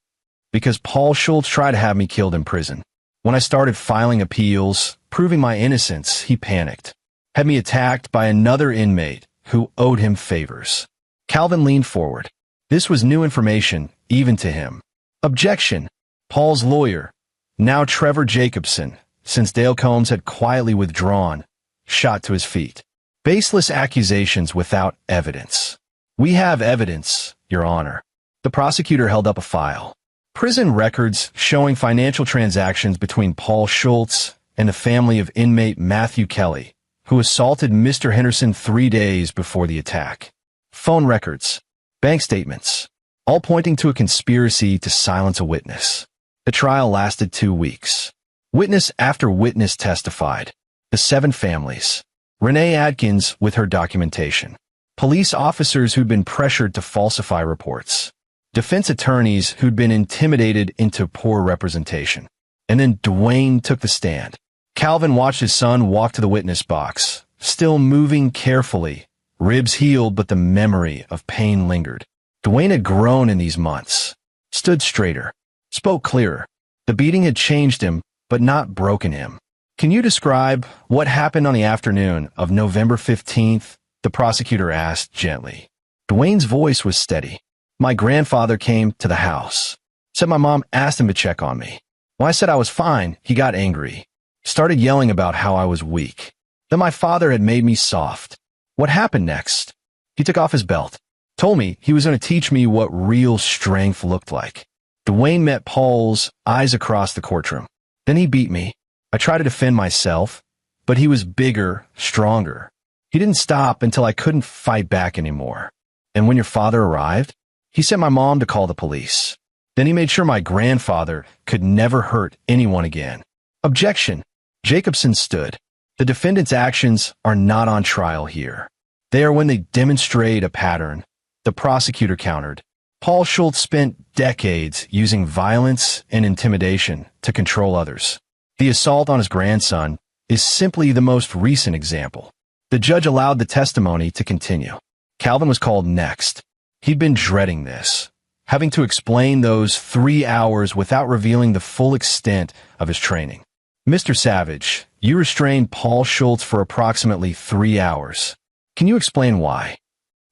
"Because Paul Schultz tried to have me killed in prison. When I started filing appeals, proving my innocence, he panicked. Had me attacked by another inmate who owed him favors." Calvin leaned forward. This was new information, even to him. Objection. Paul's lawyer, now Trevor Jacobson, since Dale Combs had quietly withdrawn, shot to his feet. Baseless accusations without evidence. We have evidence, Your Honor. The prosecutor held up a file. Prison records showing financial transactions between Paul Schultz and the family of inmate Matthew Kelly, who assaulted Mr. Henderson 3 days before the attack. Phone records, bank statements, all pointing to a conspiracy to silence a witness. The trial lasted 2 weeks. Witness after witness testified. The 7 families. Renee Adkins with her documentation. Police officers who'd been pressured to falsify reports. Defense attorneys who'd been intimidated into poor representation. And then Dwayne took the stand. Calvin watched his son walk to the witness box, still moving carefully. Ribs healed, but the memory of pain lingered. Dwayne had grown in these months. Stood straighter. Spoke clearer. The beating had changed him, but not broken him. Can you describe what happened on the afternoon of November 15th? The prosecutor asked gently. Dwayne's voice was steady. My grandfather came to the house. Said my mom asked him to check on me. When I said I was fine, he got angry. Started yelling about how I was weak. Then my father had made me soft. What happened next? He took off his belt. Told me he was going to teach me what real strength looked like. Dwayne met Paul's eyes across the courtroom. Then he beat me. I tried to defend myself, but he was bigger, stronger. He didn't stop until I couldn't fight back anymore. And when your father arrived, he sent my mom to call the police. Then he made sure my grandfather could never hurt anyone again. Objection. Jacobson stood. The defendant's actions are not on trial here. They are when they demonstrate a pattern. The prosecutor countered. Paul Schultz spent decades using violence and intimidation to control others. The assault on his grandson is simply the most recent example. The judge allowed the testimony to continue. Calvin was called next. He'd been dreading this, having to explain those 3 hours without revealing the full extent of his training. Mr. Savage, you restrained Paul Schultz for approximately 3 hours. Can you explain why?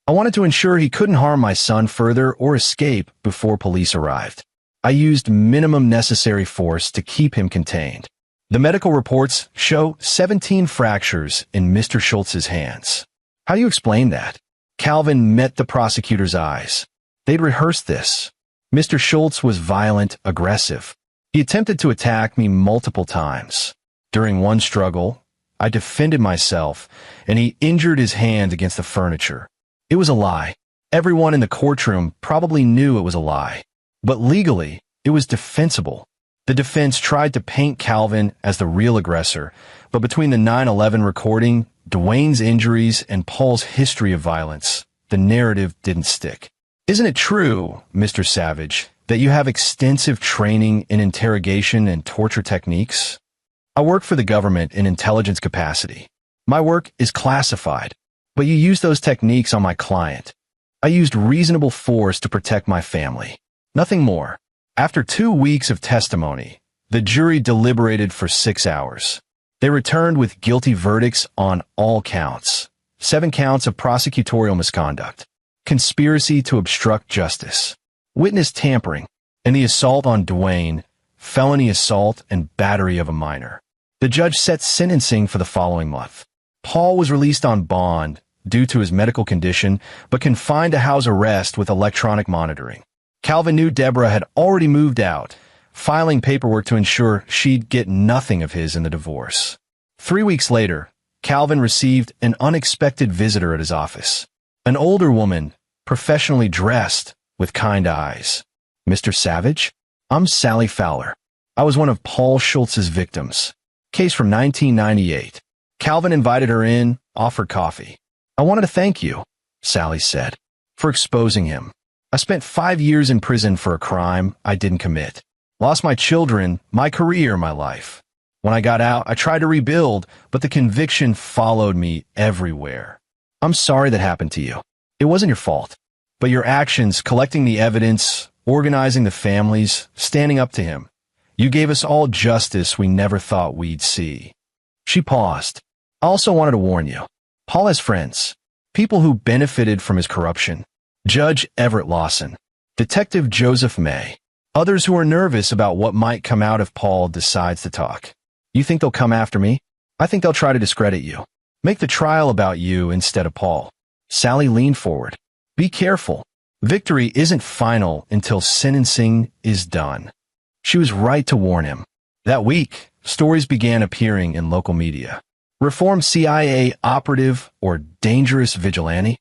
I wanted to ensure he couldn't harm my son further or escape before police arrived. I used minimum necessary force to keep him contained. The medical reports show 17 fractures in Mr. Schultz's hands. How do you explain that? Calvin met the prosecutor's eyes. They'd rehearsed this. Mr. Schultz was violent, aggressive. He attempted to attack me multiple times. During one struggle, I defended myself, and he injured his hand against the furniture. It was a lie. Everyone in the courtroom probably knew it was a lie. But legally, it was defensible. The defense tried to paint Calvin as the real aggressor, but between the 9/11 recording, Dwayne's injuries, and Paul's history of violence, the narrative didn't stick. Isn't it true, Mr. Savage, that you have extensive training in interrogation and torture techniques? I work for the government in intelligence capacity. My work is classified, but you use those techniques on my client. I used reasonable force to protect my family. Nothing more. After 2 weeks of testimony, the jury deliberated for 6 hours. They returned with guilty verdicts on all counts. 7 counts of prosecutorial misconduct, conspiracy to obstruct justice, witness tampering, and the assault on Dwayne, felony assault and battery of a minor. The judge set sentencing for the following month. Paul was released on bond due to his medical condition, but confined to house arrest with electronic monitoring. Calvin knew Deborah had already moved out, filing paperwork to ensure she'd get nothing of his in the divorce. 3 weeks later, Calvin received an unexpected visitor at his office. An older woman, professionally dressed, with kind eyes. Mr. Savage? I'm Sally Fowler. I was one of Paul Schultz's victims. Case from 1998. Calvin invited her in, offered coffee. I wanted to thank you, Sally said, for exposing him. I spent 5 years in prison for a crime I didn't commit. Lost my children, my career, my life. When I got out, I tried to rebuild, but the conviction followed me everywhere. I'm sorry that happened to you. It wasn't your fault. But your actions, collecting the evidence, organizing the families, standing up to him, you gave us all justice we never thought we'd see. She paused. I also wanted to warn you. Paul has friends, people who benefited from his corruption. Judge Everett Lawson, Detective Joseph May. Others who are nervous about what might come out if Paul decides to talk. You think they'll come after me? I think they'll try to discredit you. Make the trial about you instead of Paul. Sally leaned forward. Be careful. Victory isn't final until sentencing is done. She was right to warn him. That week, stories began appearing in local media. Reformed CIA operative or dangerous vigilante?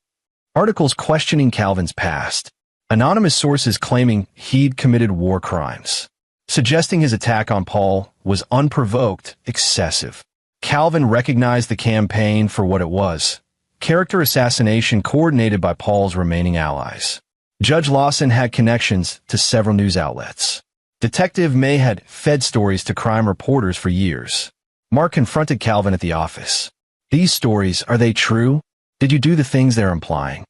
Articles questioning Calvin's past. Anonymous sources claiming he'd committed war crimes. Suggesting his attack on Paul was unprovoked, excessive. Calvin recognized the campaign for what it was. Character assassination coordinated by Paul's remaining allies. Judge Lawson had connections to several news outlets. Detective May had fed stories to crime reporters for years. Mark confronted Calvin at the office. These stories, are they true? Did you do the things they're implying?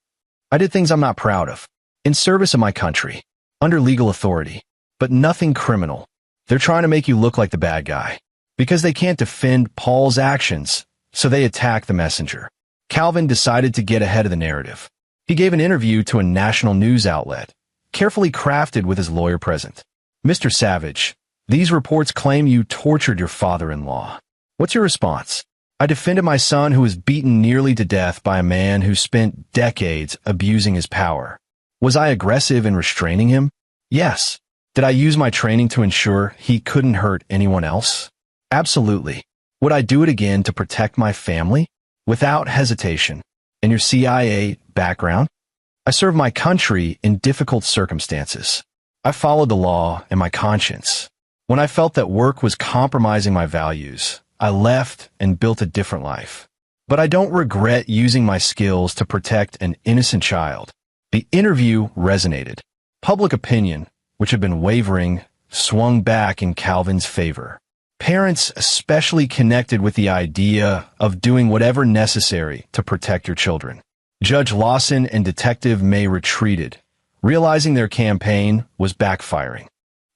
I did things I'm not proud of. In service of my country. Under legal authority. But nothing criminal. They're trying to make you look like the bad guy. Because they can't defend Paul's actions, so they attack the messenger. Calvin decided to get ahead of the narrative. He gave an interview to a national news outlet, carefully crafted with his lawyer present. Mr. Savage, these reports claim you tortured your father-in-law. What's your response? I defended my son who was beaten nearly to death by a man who spent decades abusing his power. Was I aggressive in restraining him? Yes. Did I use my training to ensure he couldn't hurt anyone else? Absolutely. Would I do it again to protect my family? Without hesitation. And your CIA background? I served my country in difficult circumstances. I followed the law and my conscience. When I felt that work was compromising my values, I left and built a different life. But I don't regret using my skills to protect an innocent child. The interview resonated. Public opinion, which had been wavering, swung back in Calvin's favor. Parents especially connected with the idea of doing whatever necessary to protect your children. Judge Lawson and Detective May retreated, realizing their campaign was backfiring.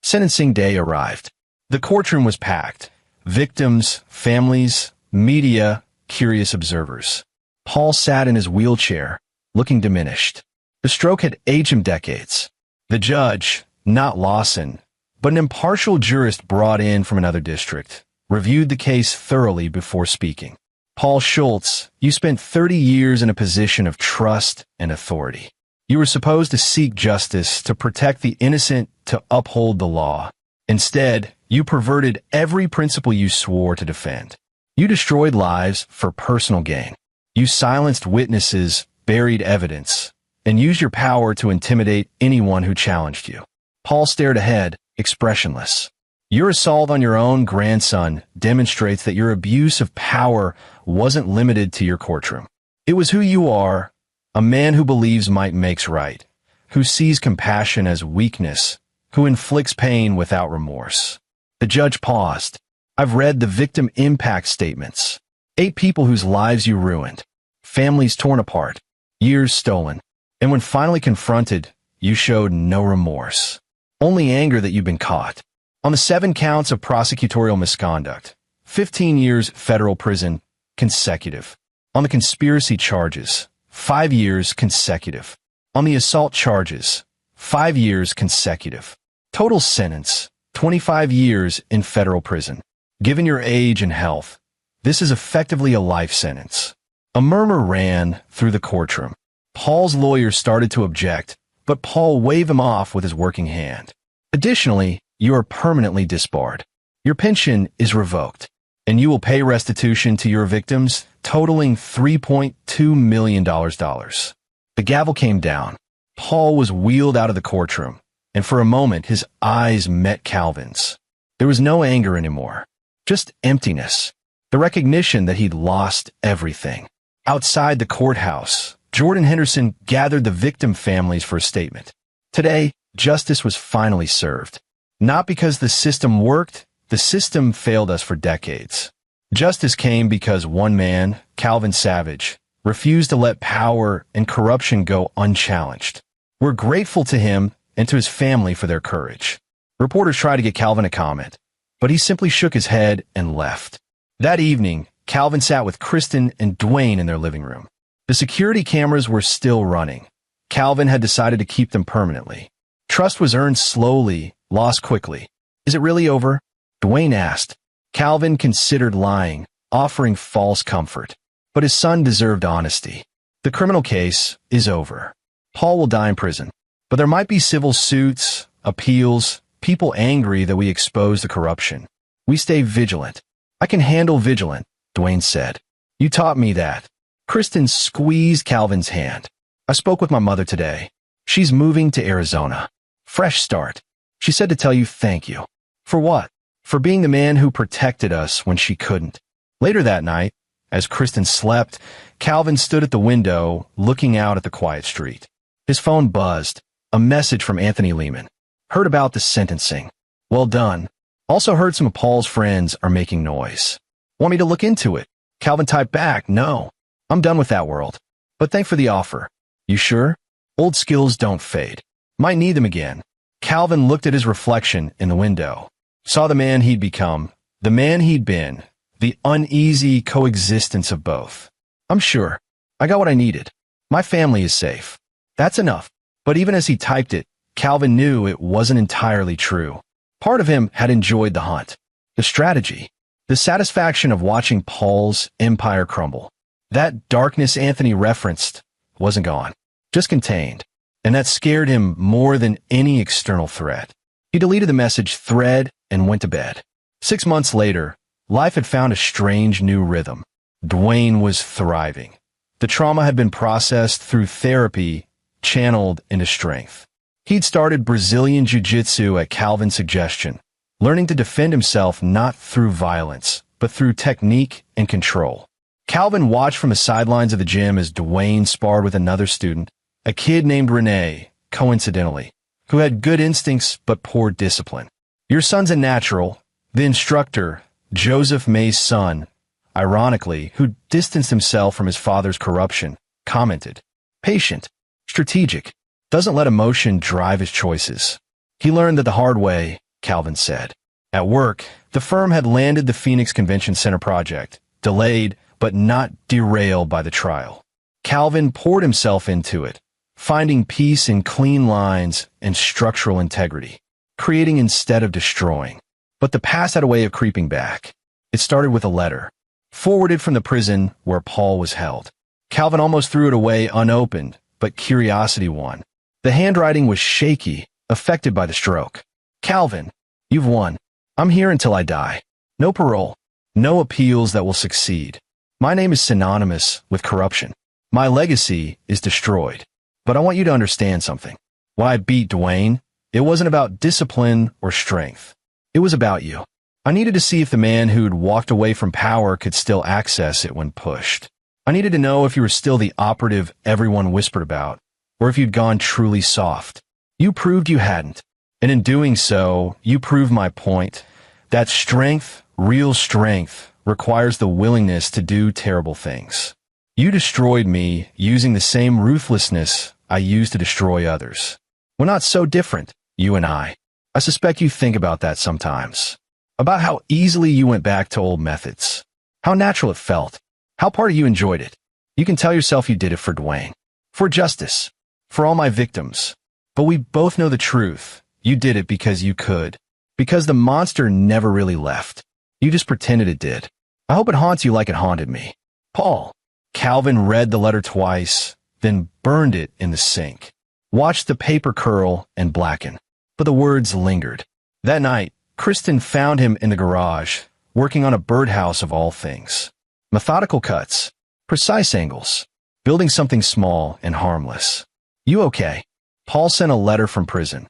Sentencing day arrived. The courtroom was packed. Victims, families, media, curious observers. Paul sat in his wheelchair, looking diminished. The stroke had aged him decades. The judge, not Lawson, but an impartial jurist brought in from another district, reviewed the case thoroughly before speaking. Paul Schultz, you spent 30 years in a position of trust and authority. You were supposed to seek justice, to protect the innocent, to uphold the law. Instead, you perverted every principle you swore to defend. You destroyed lives for personal gain. You silenced witnesses, buried evidence, and used your power to intimidate anyone who challenged you. Paul stared ahead, expressionless. Your assault on your own grandson demonstrates that your abuse of power wasn't limited to your courtroom. It was who you are, a man who believes might makes right, who sees compassion as weakness, who inflicts pain without remorse. The judge paused. I've read the victim impact statements. 8 people whose lives you ruined. Families torn apart. Years stolen. And when finally confronted, you showed no remorse. Only anger that you've been caught. On the 7 counts of prosecutorial misconduct, 15 years federal prison, consecutive. On the conspiracy charges, 5 years consecutive. On the assault charges, 5 years consecutive. Total sentence, 25 years in federal prison. Given your age and health, this is effectively a life sentence. A murmur ran through the courtroom. Paul's lawyer started to object, but Paul waved him off with his working hand. Additionally, you are permanently disbarred. Your pension is revoked, and you will pay restitution to your victims, totaling $3.2 million. The gavel came down. Paul was wheeled out of the courtroom, and for a moment his eyes met Calvin's. There was no anger anymore, just emptiness, the recognition that he'd lost everything. Outside the courthouse, Jordan Henderson gathered the victim families for a statement. Today, justice was finally served. Not because the system worked, the system failed us for decades. Justice came because one man, Calvin Savage, refused to let power and corruption go unchallenged. We're grateful to him and to his family for their courage. Reporters tried to get Calvin to comment, but he simply shook his head and left. That evening, Calvin sat with Kristen and Dwayne in their living room. The security cameras were still running. Calvin had decided to keep them permanently. Trust was earned slowly, lost quickly. Is it really over? Dwayne asked. Calvin considered lying, offering false comfort. But his son deserved honesty. The criminal case is over. Paul will die in prison. But there might be civil suits, appeals, people angry that we expose the corruption. We stay vigilant. I can handle vigilant, Dwayne said. You taught me that. Kristen squeezed Calvin's hand. I spoke with my mother today. She's moving to Arizona. Fresh start. She said to tell you thank you. For what? For being the man who protected us when she couldn't. Later that night, as Kristen slept, Calvin stood at the window, looking out at the quiet street. His phone buzzed. A message from Anthony Lehman. Heard about the sentencing. Well done. Also heard some of Paul's friends are making noise. Want me to look into it? Calvin typed back, no. I'm done with that world. But thanks for the offer. You sure? Old skills don't fade. Might need them again. Calvin looked at his reflection in the window. Saw the man he'd become, the man he'd been, the uneasy coexistence of both. I'm sure. I got what I needed. My family is safe. That's enough. But even as he typed it, Calvin knew it wasn't entirely true. Part of him had enjoyed the hunt, the strategy, the satisfaction of watching Paul's empire crumble. That darkness Anthony referenced wasn't gone, just contained, and that scared him more than any external threat. He deleted the message thread and went to bed. 6 months later, life had found a strange new rhythm. Dwayne was thriving. The trauma had been processed through therapy, channeled into strength. He'd started Brazilian Jiu-Jitsu at Calvin's suggestion, learning to defend himself not through violence, but through technique and control. Calvin watched from the sidelines of the gym as Dwayne sparred with another student, a kid named Renee, coincidentally, who had good instincts but poor discipline. Your son's a natural, the instructor, Joseph May's son, ironically, who distanced himself from his father's corruption, commented. Patient, strategic, doesn't let emotion drive his choices. He learned that the hard way, Calvin said. At work, the firm had landed the Phoenix Convention Center project, delayed but not derailed by the trial. Calvin poured himself into it, finding peace in clean lines and structural integrity, creating instead of destroying. But the past had a way of creeping back. It started with a letter, forwarded from the prison where Paul was held. Calvin almost threw it away unopened, but curiosity won. The handwriting was shaky, affected by the stroke. Calvin, you've won. I'm here until I die. No parole. No appeals that will succeed. My name is synonymous with corruption. My legacy is destroyed. But I want you to understand something. When I beat Dwayne, it wasn't about discipline or strength. It was about you. I needed to see if the man who'd walked away from power could still access it when pushed. I needed to know if you were still the operative everyone whispered about, or if you'd gone truly soft. You proved you hadn't. And in doing so, you proved my point, that strength, real strength, requires the willingness to do terrible things. You destroyed me using the same ruthlessness I used to destroy others. We're not so different, you and I. I suspect you think about that sometimes. About how easily you went back to old methods. How natural it felt. How part of you enjoyed it. You can tell yourself you did it for Dwayne. For justice. For all my victims. But we both know the truth. You did it because you could. Because the monster never really left. You just pretended it did. I hope it haunts you like it haunted me. Paul. Calvin read the letter twice, then burned it in the sink. Watched the paper curl and blacken. But the words lingered. That night, Kristen found him in the garage, working on a birdhouse of all things. Methodical cuts. Precise angles. Building something small and harmless. You okay? Paul sent a letter from prison.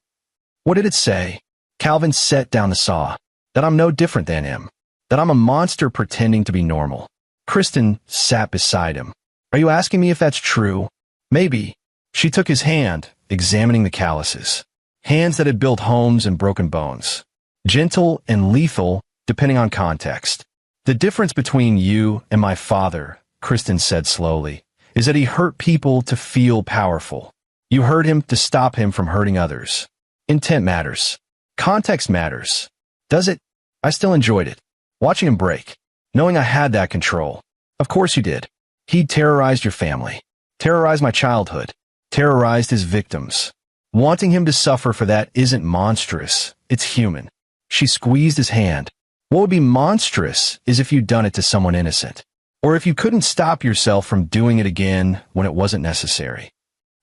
What did it say? Calvin set down the saw. That I'm no different than him. That I'm a monster pretending to be normal. Kristen sat beside him. Are you asking me if that's true? Maybe. She took his hand, examining the calluses. Hands that had built homes and broken bones. Gentle and lethal, depending on context. The difference between you and my father, Kristen said slowly, is that he hurt people to feel powerful. You hurt him to stop him from hurting others. Intent matters. Context matters. Does it? I still enjoyed it. Watching him break. Knowing I had that control. Of course you did. He'd terrorized your family. Terrorized my childhood. terrorized his victims. Wanting him to suffer for that isn't monstrous, it's human. She squeezed his hand. What would be monstrous is if you'd done it to someone innocent, or if you couldn't stop yourself from doing it again when it wasn't necessary.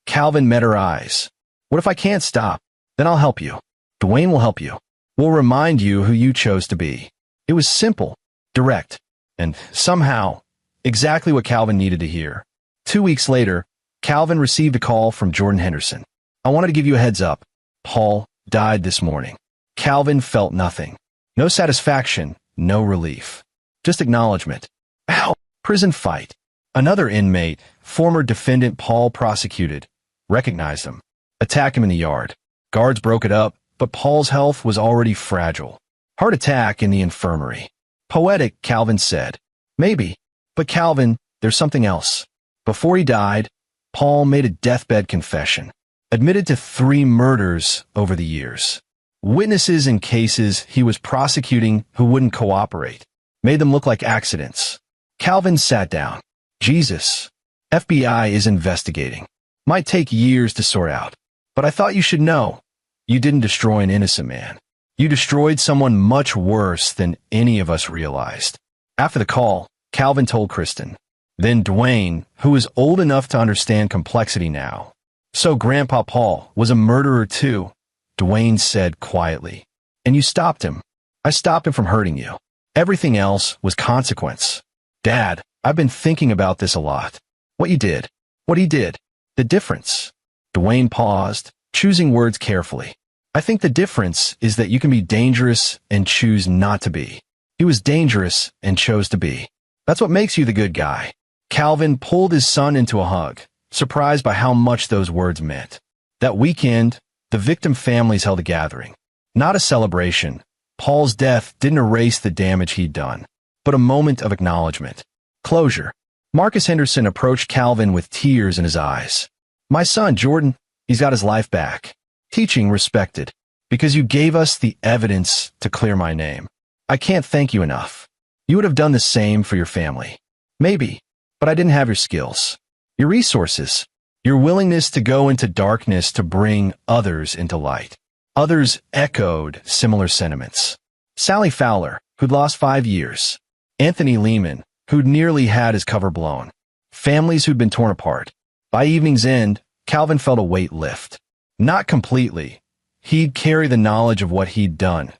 Calvin met her eyes. What if I can't stop? Then I'll help you. Dwayne will help you. We'll remind you who you chose to be. It was simple, direct, and somehow exactly what Calvin needed to hear. 2 weeks later, Calvin received a call from Jordan Henderson. I wanted to give you a heads up. Paul died this morning. Calvin felt nothing. No satisfaction, no relief. Just acknowledgement. Ow! Prison fight. Another inmate, former defendant Paul prosecuted, recognized him. Attacked him in the yard. Guards broke it up, but Paul's health was already fragile. Heart attack in the infirmary. Poetic, Calvin said. Maybe. But Calvin, there's something else. Before he died, Paul made a deathbed confession. Admitted to 3 murders over the years. Witnesses in cases he was prosecuting who wouldn't cooperate. Made them look like accidents. Calvin sat down. Jesus. FBI is investigating. Might take years to sort out. But I thought you should know. You didn't destroy an innocent man. You destroyed someone much worse than any of us realized. After the call, Calvin told Kristen. Then Dwayne, who is old enough to understand complexity now. So Grandpa Paul was a murderer too, Dwayne said quietly. And you stopped him. I stopped him from hurting you. Everything else was consequence. Dad, I've been thinking about this a lot. What you did. What he did. The difference. Dwayne paused, choosing words carefully. I think the difference is that you can be dangerous and choose not to be. He was dangerous and chose to be. That's what makes you the good guy. Calvin pulled his son into a hug, surprised by how much those words meant. That weekend, the victim families held a gathering. Not a celebration. Paul's death didn't erase the damage he'd done, but a moment of acknowledgement. Closure. Marcus Henderson approached Calvin with tears in his eyes. My son, Jordan, he's got his life back. Teaching respected, because you gave us the evidence to clear my name. I can't thank you enough. You would have done the same for your family. Maybe, but I didn't have your skills, your resources, your willingness to go into darkness to bring others into light. Others echoed similar sentiments. Sally Fowler, who'd lost 5 years. Anthony Lehman, who'd nearly had his cover blown. Families who'd been torn apart. By evening's end, Calvin felt a weight lift. Not completely. He'd carry the knowledge of what he'd done,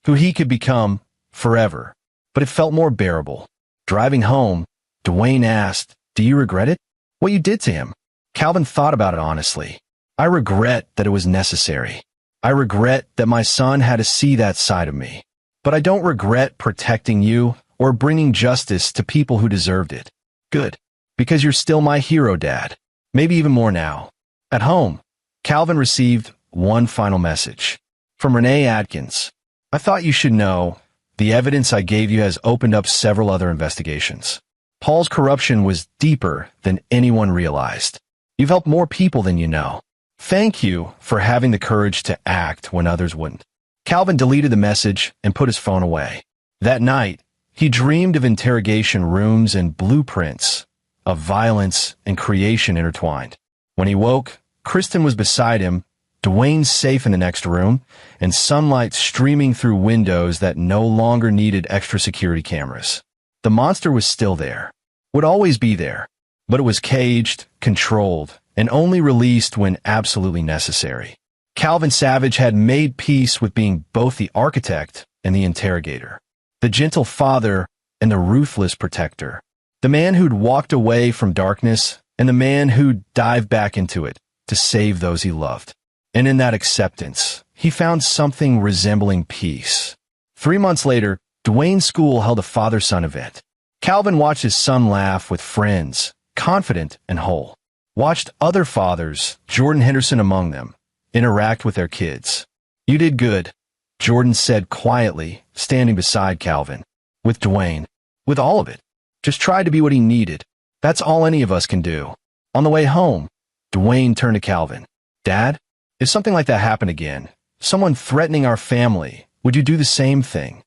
who he could become forever, but it felt more bearable. Driving home, Dwayne asked, do you regret it? What you did to him? Calvin thought about it honestly. I regret that it was necessary. I regret that my son had to see that side of me. But I don't regret protecting you or bringing justice to people who deserved it. Good. Because you're still my hero, Dad. Maybe even more now. At home, Calvin received one final message. From Renee Adkins. I thought you should know, the evidence I gave you has opened up several other investigations. Paul's corruption was deeper than anyone realized. You've helped more people than you know. Thank you for having the courage to act when others wouldn't. Calvin deleted the message and put his phone away. That night, he dreamed of interrogation rooms and blueprints of violence and creation intertwined. When he woke, Kristen was beside him, Dwayne safe in the next room, and sunlight streaming through windows that no longer needed extra security cameras. The monster was still there, would always be there, but it was caged, controlled, and only released when absolutely necessary. Calvin Savage had made peace with being both the architect and the interrogator, the gentle father and the ruthless protector, the man who'd walked away from darkness and the man who'd dived back into it to save those he loved. And in that acceptance, he found something resembling peace. 3 months later, Dwayne's school held a father-son event. Calvin watched his son laugh with friends, confident and whole. Watched other fathers, Jordan Henderson among them, interact with their kids. You did good, Jordan said quietly, standing beside Calvin. With Dwayne. With all of it. Just tried to be what he needed. That's all any of us can do. On the way home, Dwayne turned to Calvin. Dad, if something like that happened again, someone threatening our family, would you do the same thing?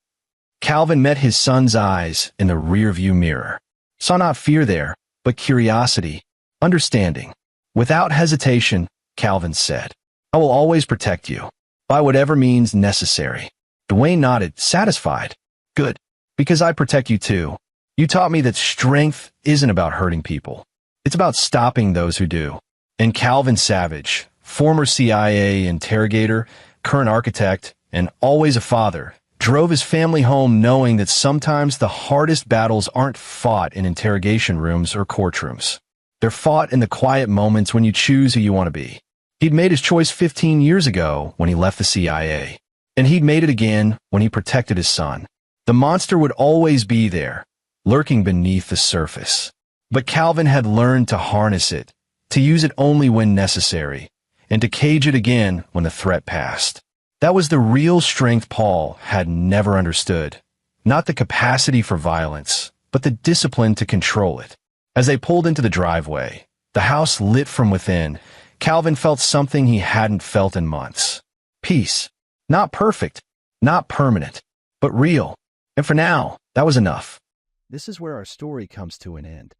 Calvin met his son's eyes in the rearview mirror. Saw not fear there, but curiosity, understanding. Without hesitation, Calvin said, "I will always protect you, by whatever means necessary." Dwayne nodded, satisfied. "Good, because I protect you too. You taught me that strength isn't about hurting people. It's about stopping those who do." And Calvin Savage, former CIA interrogator, current architect, and always a father, drove his family home knowing that sometimes the hardest battles aren't fought in interrogation rooms or courtrooms. They're fought in the quiet moments when you choose who you want to be. He'd made his choice 15 years ago when he left the CIA, and he'd made it again when he protected his son. The monster would always be there, lurking beneath the surface. But Calvin had learned to harness it, to use it only when necessary, and to cage it again when the threat passed. That was the real strength Paul had never understood. Not the capacity for violence, but the discipline to control it. As they pulled into the driveway, the house lit from within, Calvin felt something he hadn't felt in months. Peace. Not perfect, not permanent, but real. And for now, that was enough. This is where our story comes to an end.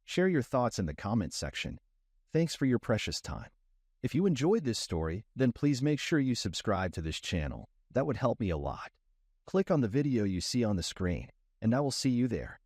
Share your thoughts in the comments section. Thanks for your precious time. If you enjoyed this story, then please make sure you subscribe to this channel. That would help me a lot. Click on the video you see on the screen, and I will see you there.